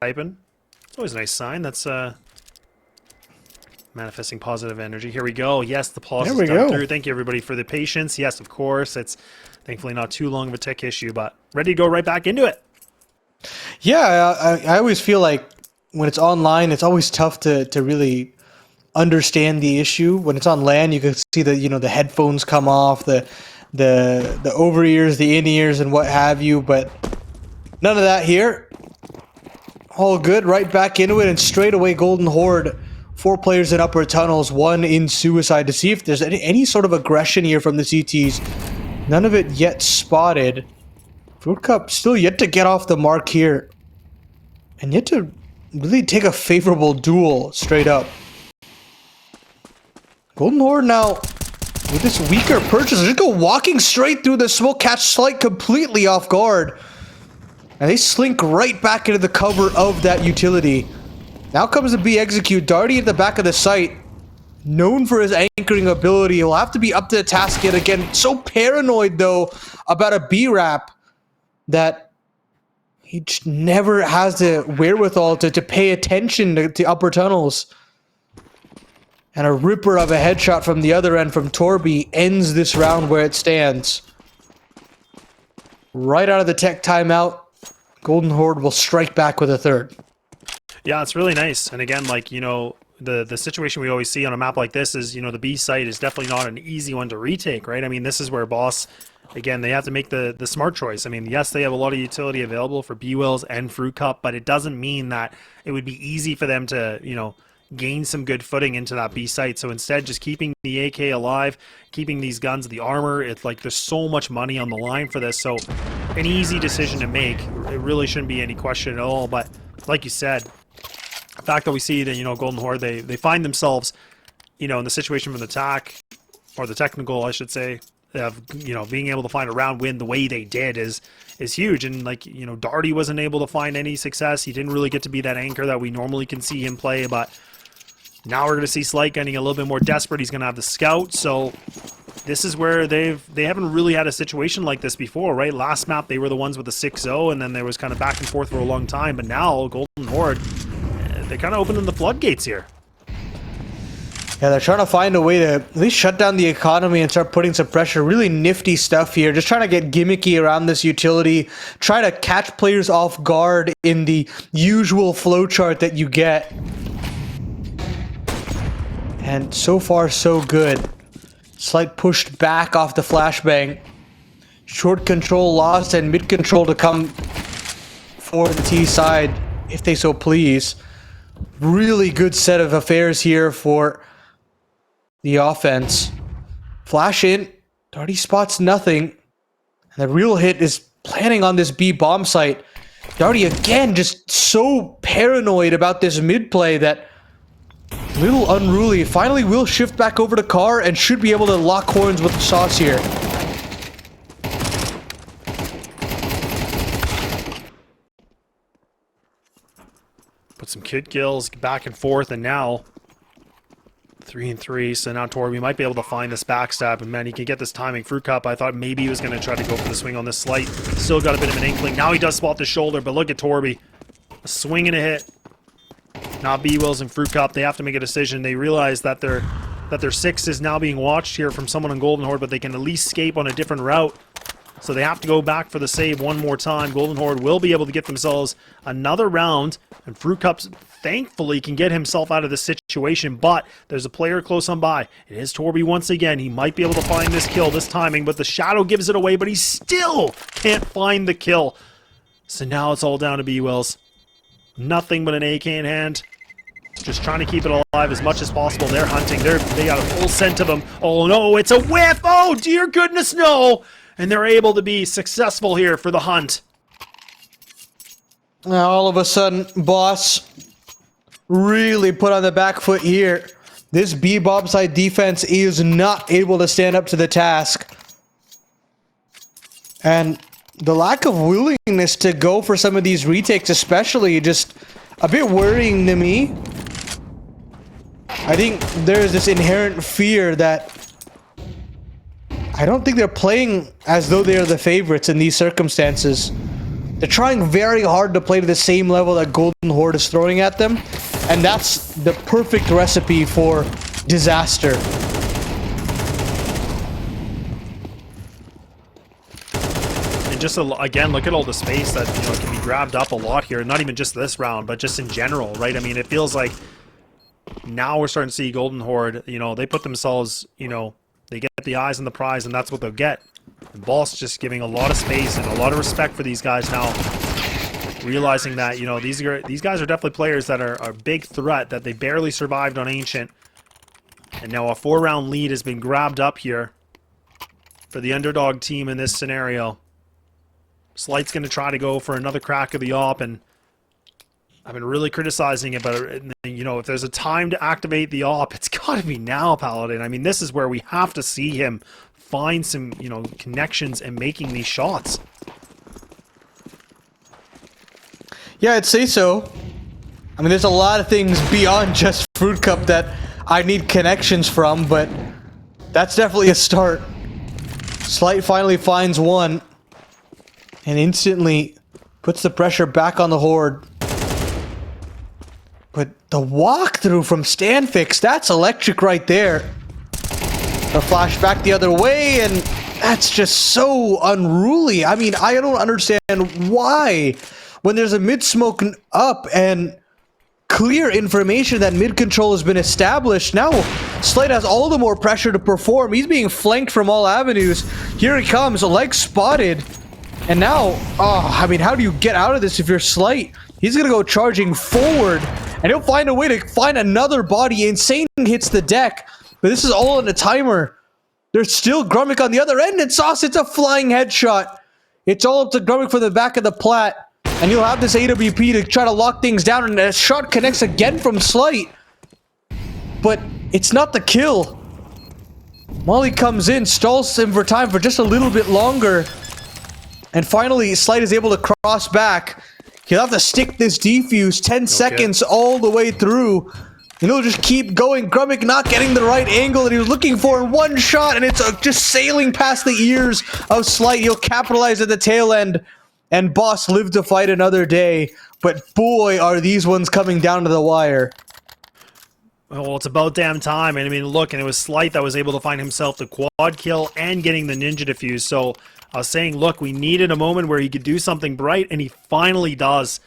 Typing. It's always a nice sign. That's manifesting positive energy. Here we go. Yes, the pause is done through. Thank you, everybody, for the patience. Yes, of course. It's thankfully not too long of a tech issue, but ready to go right back into it. Yeah, I always feel like when it's online, it's always tough to really understand the issue. When it's on LAN, you can see the, you know, the headphones come off, the over ears, the in ears, and what have you. But none of that here. All good. Right back into it, and straight away, Golden Horde. 4 players in upper tunnels, 1 in suicide to see if there's any sort of aggression here from the CTs. None of it yet spotted. Fruit Cup still yet to get off the mark here, and yet to really take a favorable duel straight up. Golden Horde now with this weaker purchase, just go walking straight through the smoke, catch Slight completely off guard, and they slink right back into the cover of that utility. Now comes the B execute. Darty at the back of the site, known for his anchoring ability. He'll have to be up to the task yet again. So paranoid though about a B wrap that he just never has the wherewithal to pay attention to upper tunnels. And a ripper of a headshot from the other end from Torby ends this round where it stands. Right out of the tech timeout, Golden Horde will strike back with a third. Yeah, it's really nice. And again, like, you know, the situation we always see on a map like this is, you know, the B site is definitely not an easy one to retake, right? I mean, this is where Boss, again, they have to make the smart choice. I mean, yes, they have a lot of utility available for B-Wills and Fruit Cup, but it doesn't mean that it would be easy for them to, you know, gain some good footing into that B site. So instead, just keeping the AK alive, keeping these guns, the armor, it's like there's so much money on the line for this. So an easy decision to make. It really shouldn't be any question at all. But like you said, the fact that we see that, you know, Golden Horde, they find themselves, you know, in the situation from the attack, or the technical, I should say, of, you know, being able to find a round win the way they did is huge. And like, you know, Darty wasn't able to find any success. He didn't really get to be that anchor that we normally can see him play, but now we're going to see Slight getting a little bit more desperate. He's going to have the scout, so this is where they haven't really had a situation like this before, right? Last map they were the ones with the 6-0, and then there was kind of back and forth for a long time, but now Golden Horde, they're kind of opening the floodgates here. Yeah, they're trying to find a way to at least shut down the economy and start putting some pressure. Really nifty stuff here. Just trying to get gimmicky around this utility. Try to catch players off guard in the usual flowchart that you get. And so far, so good. Slight pushed back off the flashbang. Short control lost and mid control to come for the T side, if they so please. Really good set of affairs here for the offense. Flash in. Darty spots nothing. And the real hit is planning on this B bomb site. Darty again just so paranoid about this mid play that little unruly. Finally will shift back over to Carr and should be able to lock horns with the sauce here. Put some kid kills back and forth, and now 3-3. So now Torby might be able to find this backstab, and man, he can get this timing. Fruit Cup, I thought maybe he was going to try to go for the swing on this Slight. Still got a bit of an inkling. Now he does spot the shoulder, but look at Torby. A swing and a hit. Now B-Wills and Fruit Cup, they have to make a decision. They realize that their 6 is now being watched here from someone on Golden Horde, but they can at least escape on a different route. So they have to go back for the save one more time. Golden Horde will be able to get themselves another round, and Fruit Cup thankfully can get himself out of this situation, but there's a player close on by. It is Torby once again. He might be able to find this kill, this timing, but the shadow gives it away, but he still can't find the kill. So now it's all down to B-Wills. Nothing but an AK in hand. Just trying to keep it alive as much as possible. They're hunting. They got a full scent of them. Oh no, it's a whiff! Oh dear goodness, no! And they're able to be successful here for the hunt. Now all of a sudden, Boss really put on the back foot here. This B bomb side defense is not able to stand up to the task. And the lack of willingness to go for some of these retakes especially, just a bit worrying to me. I think there's this inherent fear that I don't think they're playing as though they are the favorites in these circumstances. They're trying very hard to play to the same level that Golden Horde is throwing at them, and that's the perfect recipe for disaster. And just again, look at all the space that, you know, can be grabbed up a lot here. Not even just this round, but just in general, right? I mean, it feels like now we're starting to see Golden Horde, you know, they put themselves, you know, they get the eyes on the prize, and that's what they'll get. And Boss just giving a lot of space and a lot of respect for these guys now, realizing that, you know, these guys are definitely players that are a big threat, that they barely survived on Ancient. And now a 4-round lead has been grabbed up here for the underdog team in this scenario. Slight's going to try to go for another crack of the op, and I've been really criticizing it, but, you know, if there's a time to activate the op, it's got to be now, Paladin. I mean, this is where we have to see him find some, you know, connections and making these shots. Yeah, I'd say so. I mean, there's a lot of things beyond just Fruit Cup that I need connections from, but that's definitely a start. Slight finally finds one and instantly puts the pressure back on the Horde. But the walkthrough from Stanfix, that's electric right there. A flash back the other way, and that's just so unruly. I mean, I don't understand why, when there's a mid smoke up and clear information that mid control has been established, now Slight has all the more pressure to perform. He's being flanked from all avenues. Here he comes, a leg spotted. And now, oh, I mean, how do you get out of this if you're Slight? He's gonna go charging forward and he'll find a way to find another body. Insane hits the deck, but this is all in a timer. There's still Grumick on the other end, and Sauce, it's a flying headshot. It's all up to Grumick for the back of the plat, and he'll have this AWP to try to lock things down, and a shot connects again from Slight. But it's not the kill. Molly comes in, stalls him for time for just a little bit longer, and finally Slight is able to cross back. He'll have to stick this defuse 10 seconds all the way through. And he'll just keep going. Grumick not getting the right angle that he was looking for in one shot, and it's just sailing past the ears of Slight. He'll capitalize at the tail end, and Boss lived to fight another day. But boy, are these ones coming down to the wire. Well, it's about damn time. And I mean, look, and it was Slight that was able to find himself the quad kill and getting the ninja defuse. So I was saying, look, we needed a moment where he could do something bright, and he finally does.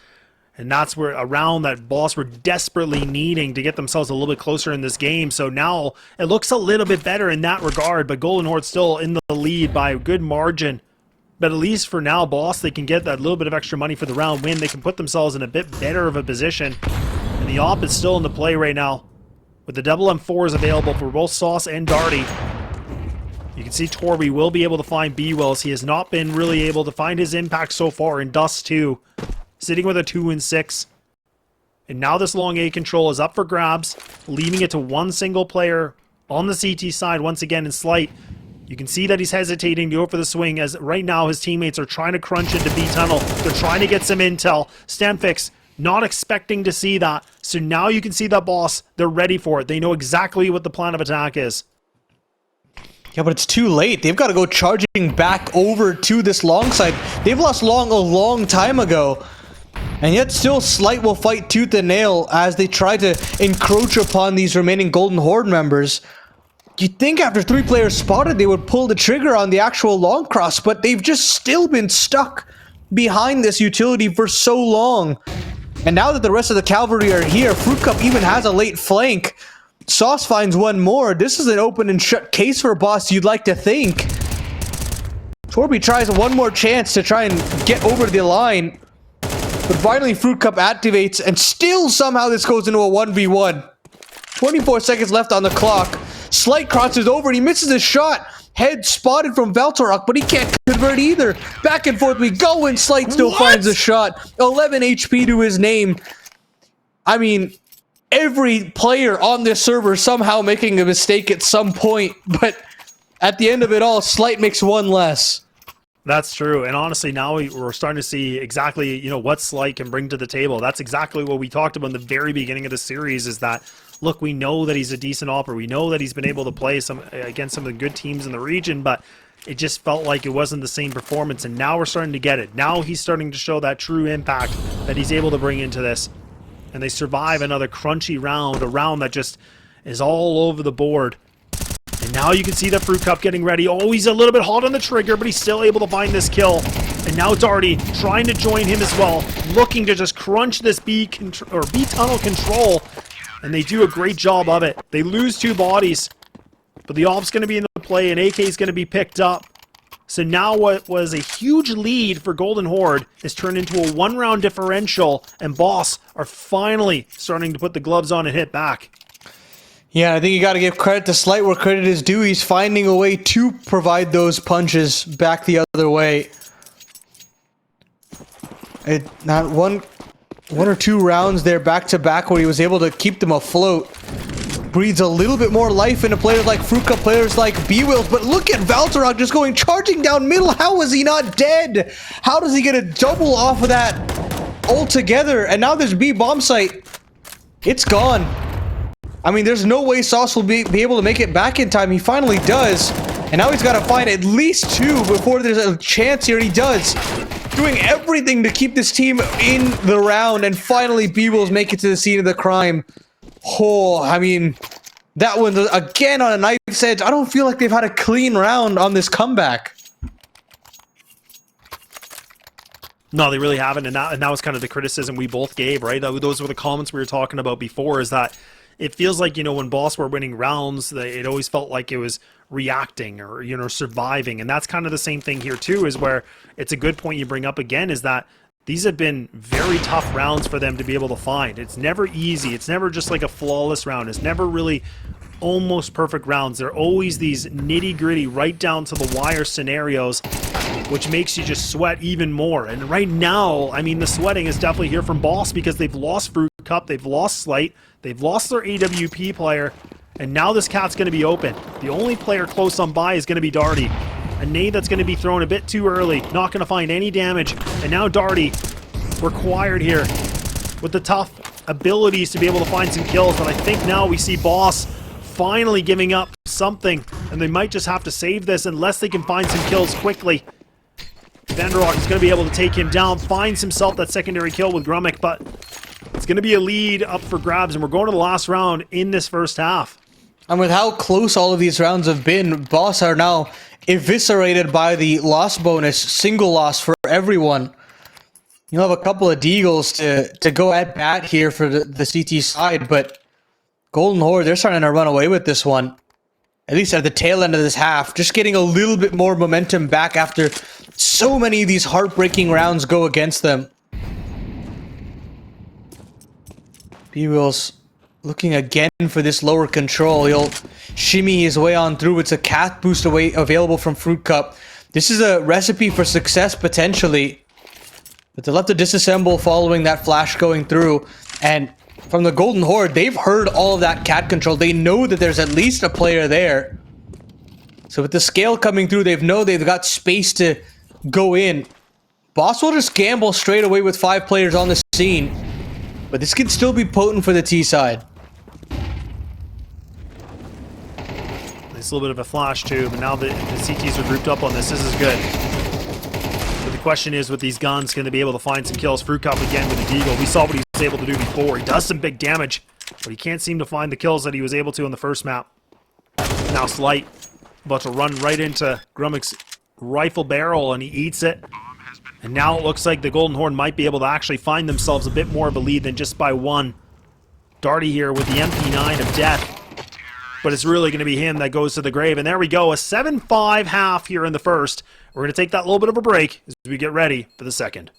And that's where a round that Boss were desperately needing to get themselves a little bit closer in this game. So now it looks a little bit better in that regard, but Golden Horde still in the lead by a good margin. But at least for now, Boss, they can get that little bit of extra money for the round win. They can put themselves in a bit better of a position. And the AWP is still in the play right now, with the double M4s available for both Sauce and Darty. You can see Torby will be able to find B-Wells. He has not been really able to find his impact so far in Dust2. Sitting with a 2 and 6. And now this long A control is up for grabs, leaving it to one single player on the CT side once again in Slight. You can see that he's hesitating to go for the swing, as right now his teammates are trying to crunch into B tunnel. They're trying to get some intel. Stamfix not expecting to see that. So now you can see that Boss, they're ready for it. They know exactly what the plan of attack is. Yeah, but it's too late. They've got to go charging back over to this long side. They've lost long a long time ago. And yet still Slight will fight tooth and nail as they try to encroach upon these remaining Golden Horde members. You'd think after 3 players spotted they would pull the trigger on the actual long cross, but they've just still been stuck behind this utility for so long. And now that the rest of the cavalry are here, Fruit Cup even has a late flank. Sauce finds one more. This is an open and shut case for Boss, you'd like to think. Torby tries one more chance to try and get over the line. But finally, Fruit Cup activates, and still somehow this goes into a 1v1. 24 seconds left on the clock. Slight crosses over, and he misses a shot. Head spotted from Valtorok, but he can't convert either. Back and forth we go, and Slight still finds a shot. 11 HP to his name. I mean, every player on this server somehow making a mistake at some point, but at the end of it all, Slight makes one less. That's true, and honestly, now we're starting to see exactly, what Slight can bring to the table. That's exactly what we talked about in the very beginning of the series, is that, look, we know that he's a decent operator. We know that he's been able to play against some of the good teams in the region, but it just felt like it wasn't the same performance, and now we're starting to get it. Now he's starting to show that true impact that he's able to bring into this, and they survive another crunchy round, a round that just is all over the board. And now you can see the Fruit Cup getting ready. Oh, he's a little bit hot on the trigger, but he's still able to find this kill. And now Darty trying to join him as well, looking to just crunch this B tunnel control. And they do a great job of it. They lose 2 bodies, but the AWP's going to be in the play, and AK is going to be picked up. So now what was a huge lead for Golden Horde is turned into a 1-round differential, and Boss are finally starting to put the gloves on and hit back. Yeah, I think you got to give credit to Slight where credit is due. He's finding a way to provide those punches back the other way. Not one or two rounds there back to back where he was able to keep them afloat. Breathes a little bit more life into players like Fruit Cup, players like B-Wills, but look at Valtorok just charging down middle. How is he not dead? How does he get a double off of that altogether? And now there's B bomb site. It's gone. I mean, there's no way Sauce will be able to make it back in time. He finally does. And now he's got to find at least 2 before there's a chance here. He does. Doing everything to keep this team in the round. And finally, B-Wills make it to the scene of the crime. Oh, I mean, that one, again, on a knife's edge. I don't feel like they've had a clean round on this comeback. No, they really haven't. And that was kind of the criticism we both gave, right? Those were the comments we were talking about before, is that it feels like, when Boss were winning rounds, it always felt like it was reacting or, surviving. And that's kind of the same thing here too, is where it's a good point you bring up again, is that these have been very tough rounds for them to be able to find. It's never easy. It's never just like a flawless round. It's never really almost perfect rounds. They're always these nitty-gritty, right down to the wire scenarios, which makes you just sweat even more. And right now, I mean, the sweating is definitely here from Boss because they've lost Fruit Cup, they've lost Slight, they've lost their AWP player, and now this cat's going to be open. The only player close on by is going to be Darty. A nade that's going to be thrown a bit too early, not going to find any damage. And now Darty required here with the tough abilities to be able to find some kills. But I think now we see Boss finally giving up something, and they might just have to save this unless they can find some kills quickly. Vanderrock is going to be able to take him down, finds himself that secondary kill with Grummick, but it's going to be a lead up for grabs, and we're going to the last round in this first half. And with how close all of these rounds have been, Boss are now eviscerated by the loss bonus, single loss for everyone. You'll have a couple of Deagles to go at bat here for the CT side, but Golden Horde, they're starting to run away with this one. At least at the tail end of this half, just getting a little bit more momentum back after so many of these heartbreaking rounds go against them. B-Will's looking again for this lower control. He'll shimmy his way on through. It's a cat boost away available from Fruit Cup. This is a recipe for success potentially. But they'll have to disassemble following that flash going through. And from the Golden Horde, they've heard all of that cat control. They know that there's at least a player there. So with the scale coming through, they've got space to go in. Boss will just gamble straight away with 5 players on the scene. But this can still be potent for the T side. Nice little bit of a flash too, but now the CTs are grouped up on this. This is good. But the question is, with these guns, going to be able to find some kills. Fruit Cup again with the Deagle. We saw what he was able to do before. He does some big damage, but he can't seem to find the kills that he was able to in the first map. Now Slight about to run right into Grummick's rifle barrel, and he eats it. And now it looks like the Golden Horde might be able to actually find themselves a bit more of a lead than just by one. Darty here with the MP9 of death. But it's really going to be him that goes to the grave. And there we go, a 7-5 half here in the first. We're going to take that little bit of a break as we get ready for the second.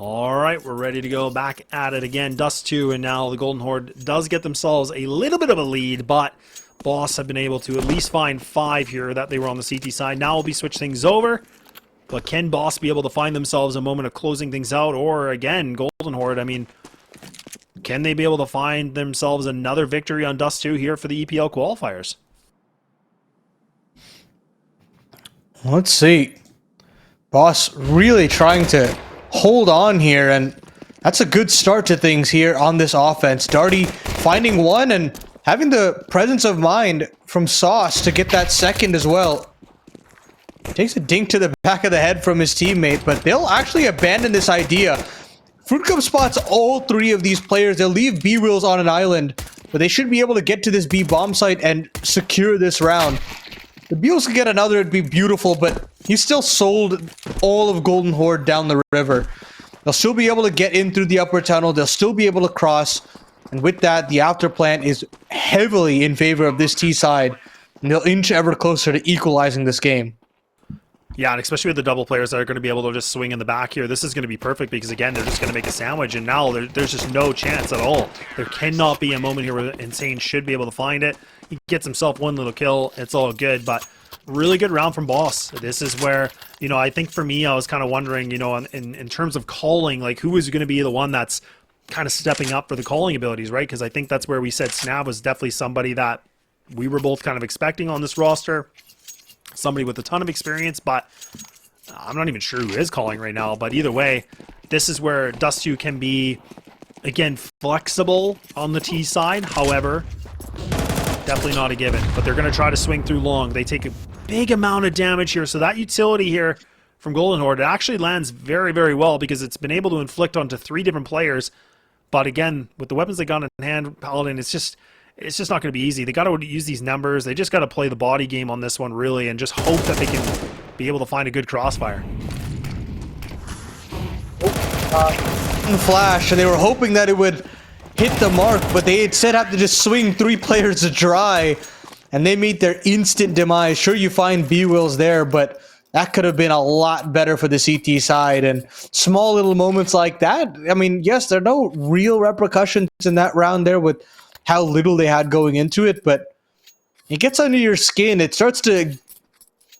All right, we're ready to go back at it again. Dust2, and now the Golden Horde does get themselves a little bit of a lead, but Boss have been able to at least find 5 here that they were on the CT side. Now we'll be switch things over, but can Boss be able to find themselves a moment of closing things out? Or again, Golden Horde, I mean, can they be able to find themselves another victory on Dust2 here for the EPL qualifiers? Let's see. Boss really trying to hold on here, and that's a good start to things here on this offense. Darty finding one and having the presence of mind from Sauce to get that second as well. Takes a dink to the back of the head from his teammate, but they'll actually abandon this idea. Fruit Cup spots all 3 of these players. They'll leave B-Wheels on an island, but they should be able to get to this B bomb site and secure this round. The B-Wheels can get another, it'd be beautiful, but he still sold all of Golden Horde down the river. They'll still be able to get in through the upper tunnel. They'll still be able to cross. And with that, the after plant is heavily in favor of this T side. And they'll inch ever closer to equalizing this game. Yeah, and especially with the double players that are going to be able to just swing in the back here, this is going to be perfect because, again, they're just going to make a sandwich, and now there's just no chance at all. There cannot be a moment here where Insane should be able to find it. He gets himself one little kill. It's all good, but really good round from Boss. This is where, you know, I think for me, I was kind of wondering, you know, in terms of calling, like, who is going to be the one that's kind of stepping up for the calling abilities, right? Because I think that's where we said Snab was definitely somebody that we were both kind of expecting on this roster. Somebody with a ton of experience, but I'm not even sure who is calling right now. But either way, this is where Dust2 can be, again, flexible on the T side. However, definitely not a given. But they're going to try to swing through long. They take a big amount of damage here. So that utility here from Golden Horde, it actually lands very, very well because it's been able to inflict onto 3 different players. But again, with the weapons they got in hand, Paladin, it's just not going to be easy. They got to use these numbers. They just got to play the body game on this one, really, and just hope that they can be able to find a good crossfire. Flash, and they were hoping that it would hit the mark, but they had set out to just swing 3 players to dry, and they meet their instant demise. Sure, you find B-Wills there, but that could have been a lot better for the CT side, and small little moments like that, I mean, yes, there are no real repercussions in that round there with how little they had going into it, but it gets under your skin. It starts to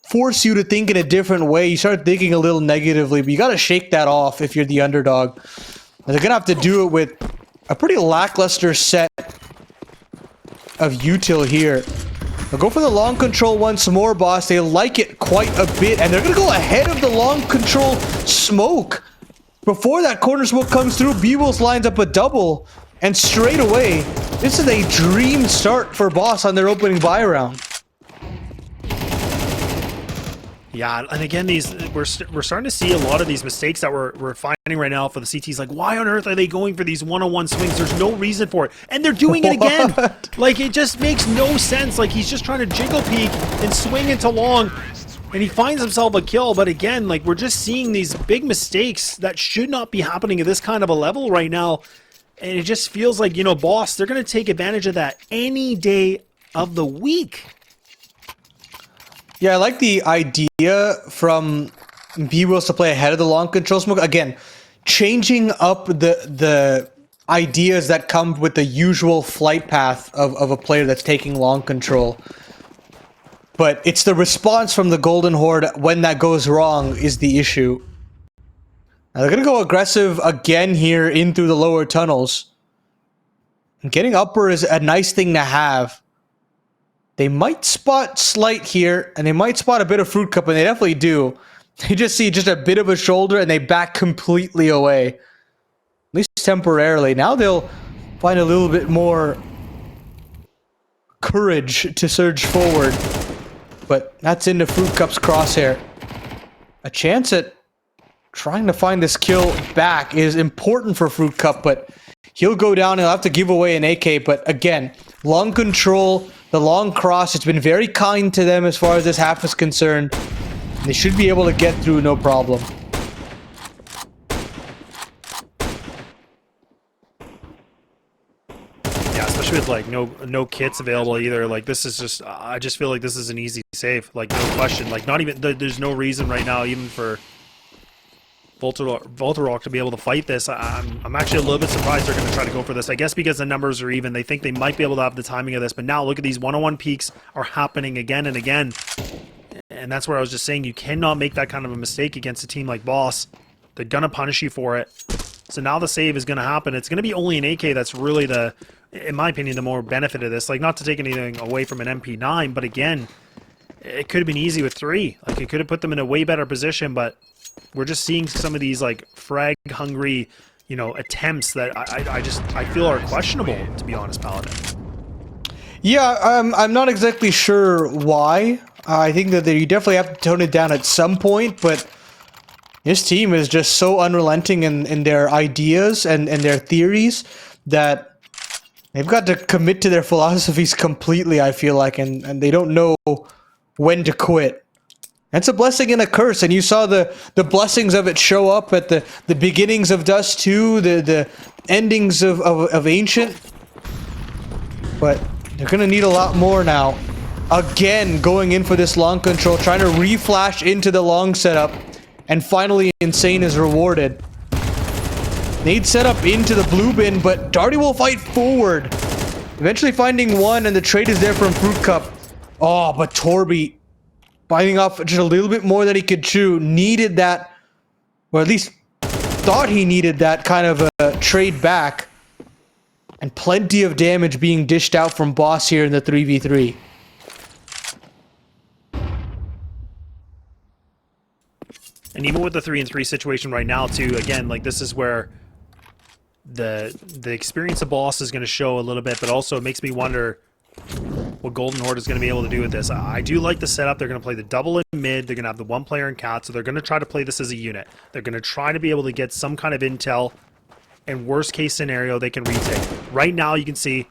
force you to think in a different way. You start thinking a little negatively, but you got to shake that off if you're the underdog. And they're going to have to do it with a pretty lackluster set of util here. They'll go for the long control once more, Boss. They like it quite a bit, and they're going to go ahead of the long control smoke. Before that corner smoke comes through, B-Wills lines up a double. And straight away, this is a dream start for Boss on their opening buy round. Yeah, and again, we're starting to see a lot of these mistakes that we're finding right now for the CTs. Like, why on earth are they going for these one-on-one swings? There's no reason for it, and they're doing it again. Like, it just makes no sense. Like, he's just trying to jiggle peek and swing into long, and he finds himself a kill. But again, like, we're just seeing these big mistakes that should not be happening at this kind of a level right now. And it just feels like, you know, Boss, they're going to take advantage of that any day of the week. Yeah, I like the idea from B-Wills to play ahead of the long control smoke. Again, changing up the ideas that come with the usual flight path of a player that's taking long control. But it's the response from the Golden Horde when that goes wrong is the issue. Now they're going to go aggressive again here in through the lower tunnels. And getting upper is a nice thing to have. They might spot Slight here, and they might spot a bit of Fruit Cup, and they definitely do. They just see just a bit of a shoulder, and they back completely away. At least temporarily. Now they'll find a little bit more courage to surge forward. But that's into Fruit Cup's crosshair. A chance at trying to find this kill back is important for Fruit Cup, but he'll go down. He'll have to give away an AK, but again, long control, the long cross, it's been very kind to them as far as this half is concerned. They should be able to get through no problem. Yeah, especially with like no kits available either. Like, this is just, I just feel like this is an easy save. Like, no question. Like, not even, there's no reason right now even for Voltorok to be able to fight this. I'm actually a little bit surprised they're going to try to go for this. I guess because the numbers are even, they think they might be able to have the timing of this. But now look at these one-on-one peaks are happening again and again. And that's where I was just saying you cannot make that kind of a mistake against a team like Boss. They're going to punish you for it. So now the save is going to happen. It's going to be only an AK that's really the, in my opinion, the more benefit of this. Like, not to take anything away from an MP9, but again, it could have been easy with 3. Like, it could have put them in a way better position, but we're just seeing some of these, like, frag-hungry, you know, attempts that I feel are questionable, to be honest, Paladin. Yeah, I'm not exactly sure why. I think that you definitely have to tone it down at some point, but this team is just so unrelenting in their ideas and their theories that they've got to commit to their philosophies completely, I feel like, and they don't know when to quit. It's a blessing and a curse, and you saw the blessings of it show up at the beginnings of Dust 2, the endings of Ancient, but they're gonna need a lot more now. Again, going in for this long control, trying to reflash into the long setup, and finally Insane is rewarded. Nade setup into the blue bin, but Darty will fight forward, eventually finding one, and the trade is there from Fruit Cup. Oh, but Torby, biting off just a little bit more than he could chew, needed that, or at least thought he needed that kind of a trade back. And plenty of damage being dished out from Boss here in the 3v3. And even with the 3-and-3 situation right now, too, again, like, this is where the experience of Boss is going to show a little bit, but also it makes me wonder what Golden Horde is going to be able to do with this. I do like the setup. They're going to play the double in mid. They're going to have the one player in cat, so they're going to try to play this as a unit. They're going to try to be able to get some kind of intel, and worst case scenario, they can retake. Right now, you can see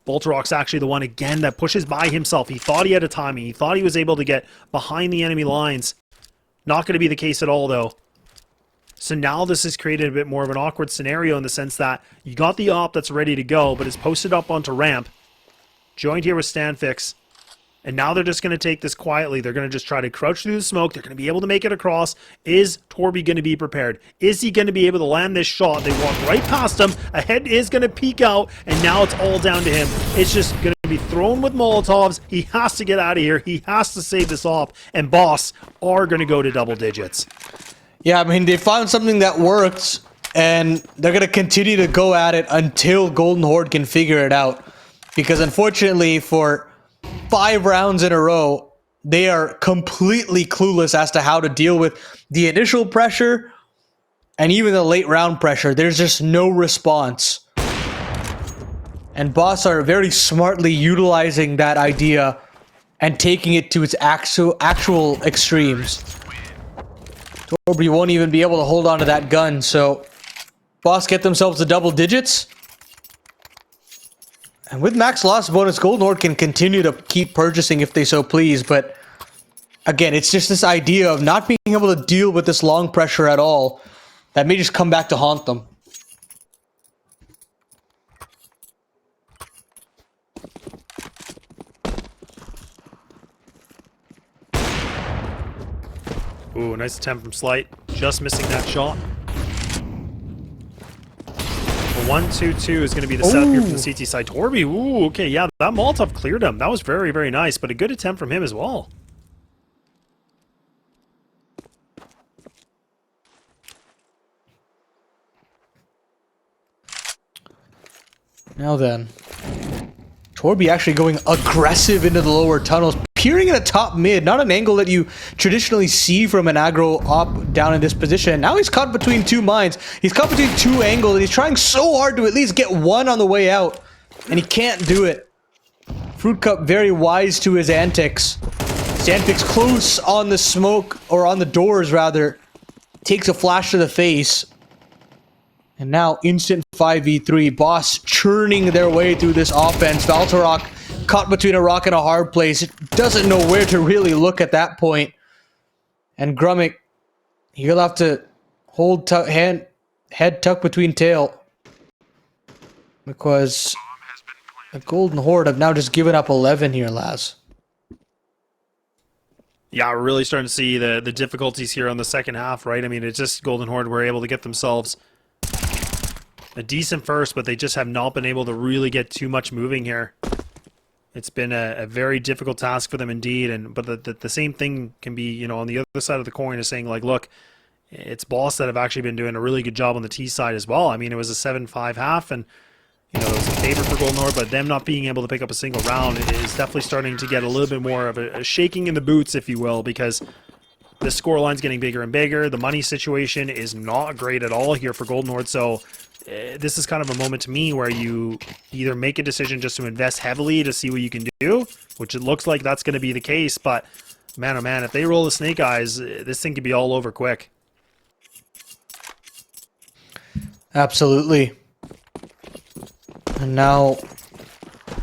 Voltorok's actually the one, again, that pushes by himself. He thought he had a timing. He thought he was able to get behind the enemy lines. Not going to be the case at all, though. So now this has created a bit more of an awkward scenario in the sense that you got the op that's ready to go, but it's posted up onto ramp. Joined here with Stanfix. And now they're just going to take this quietly. They're going to just try to crouch through the smoke. They're going to be able to make it across. Is Torby going to be prepared? Is he going to be able to land this shot? They walk right past him. A head is going to peek out, and now it's all down to him. It's just going to be thrown with Molotovs. He has to get out of here. He has to save this off. And Boss are going to go to double digits. Yeah, I mean, they found something that works, and they're going to continue to go at it until Golden Horde can figure it out. Because unfortunately, for 5 rounds in a row, they are completely clueless as to how to deal with the initial pressure and even the late round pressure. There's just no response. And Boss are very smartly utilizing that idea and taking it to its actual extremes. Torby won't even be able to hold on to that gun, so Boss get themselves to double digits. And with max loss bonus, Golden Horde can continue to keep purchasing if they so please, but again, it's just this idea of not being able to deal with this long pressure at all that may just come back to haunt them. Ooh, nice attempt from Slight. Just missing that shot. 1-2-2 is going to be the setup here from the CT side. Torby, ooh, okay, yeah, that Molotov cleared him. That was very, very nice, but a good attempt from him as well. Now then, Torby actually going aggressive into the lower tunnels, peering in a top mid, not an angle that you traditionally see from an aggro op down in this position. Now he's caught between 2 mines. He's caught between 2 angles, and he's trying so hard to at least get one on the way out, and he can't do it. Fruit Cup very wise to his antics. Stanfix close on the smoke, or on the doors rather, takes a flash to the face. And now instant 5v3. Boss churning their way through this offense. Voltorok caught between a rock and a hard place. Doesn't know where to really look at that point. And Grummick, he'll have to hold head tucked between tail. Because the Golden Horde have now just given up 11 here, Laz. Yeah, we're really starting to see the difficulties here on the second half, right? I mean, it's just Golden Horde were able to get themselves a decent first, but they just have not been able to really get too much moving here. It's been a very difficult task for them indeed, but the same thing can be, you know, on the other side of the coin is saying, like, look, it's Boss that have actually been doing a really good job on the T side as well. I mean, it was a 7-5 half, and you know, it was a favor for Golden Horde, but them not being able to pick up a single round is definitely starting to get a little bit more of a shaking in the boots, if you will, because the scoreline's getting bigger and bigger. The money situation is not great at all here for Golden Horde, so this is kind of a moment to me where you either make a decision just to invest heavily to see what you can do, which it looks like that's going to be the case, but man, oh man, if they roll the snake eyes, this thing could be all over quick. Absolutely. And now,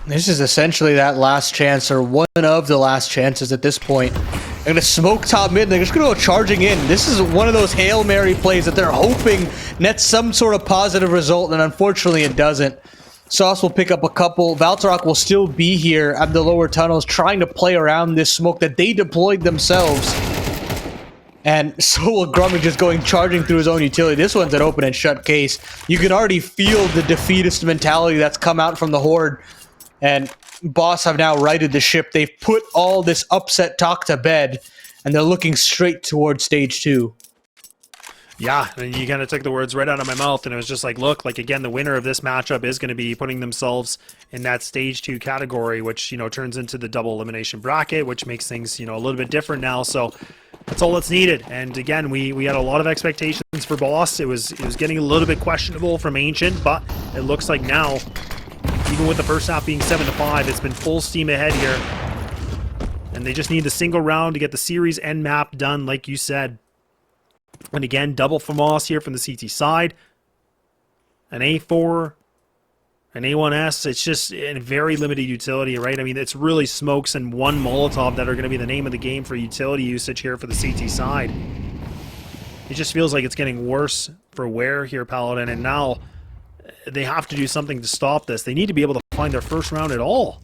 this is essentially that last chance, or one of the last chances at this point. They're going to smoke top mid, and they're just going to go charging in. This is one of those Hail Mary plays that they're hoping nets some sort of positive result, and unfortunately it doesn't. Sauce will pick up a couple. Valtorok will still be here at the lower tunnels, trying to play around this smoke that they deployed themselves. And so will Grummy just going charging through his own utility. This one's an open and shut case. You can already feel the defeatist mentality that's come out from the Horde. And Boss have now righted the ship. They've put all this upset talk to bed. And they're looking straight towards stage 2. Yeah, and you kind of took the words right out of my mouth, and it was just like, look, like again, the winner of this matchup is going to be putting themselves in that stage 2 category, which, you know, turns into the double elimination bracket, which makes things, you know, a little bit different now. So that's all that's needed. And again, we had a lot of expectations for Boss. It was getting a little bit questionable from Ancient, but it looks like now, even with the first half being 7-5, it's been full steam ahead here. And they just need the single round to get the series end map done, like you said. And again, double FAMAS here from the CT side. An A4, an A1S. It's just a very limited utility, right? I mean, it's really smokes and one Molotov that are going to be the name of the game for utility usage here for the CT side. It just feels like it's getting worse for wear here, Paladin. And now they have to do something to stop this. They need to be able to find their first round at all.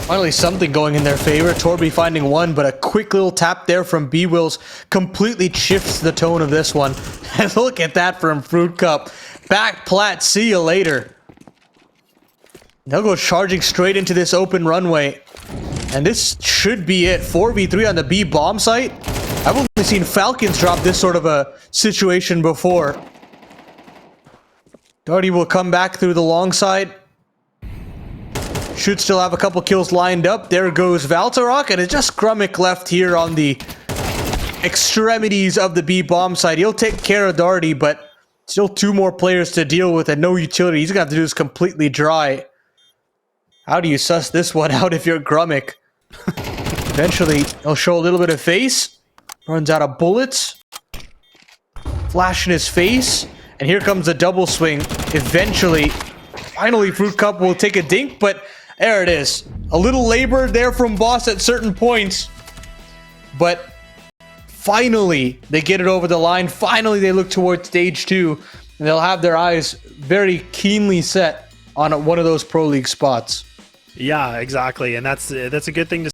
Finally, something going in their favor. Torby finding one, but a quick little tap there from B-Wills completely shifts the tone of this one. And look at that from Fruit Cup. Back plat, see you later. They'll go charging straight into this open runway. And this should be it. 4v3 on the B bomb site. I've only seen Falcons drop this sort of a situation before. Darty will come back through the long side. Should still have a couple kills lined up. There goes Valtorok, and it's just Grummick left here on the extremities of the B bomb side. He'll take care of Darty, but still 2 more players to deal with and no utility. He's gonna have to do this completely dry. How do you suss this one out if you're Grummick? Eventually, he'll show a little bit of face. Runs out of bullets. Flash in his face. And here comes a double swing. Eventually, finally, Fruit Cup will take a dink, but there it is. A little labor there from Boss at certain points. But finally, they get it over the line. Finally, they look towards stage 2. And they'll have their eyes very keenly set on one of those Pro League spots. Yeah, exactly. And that's a good thing to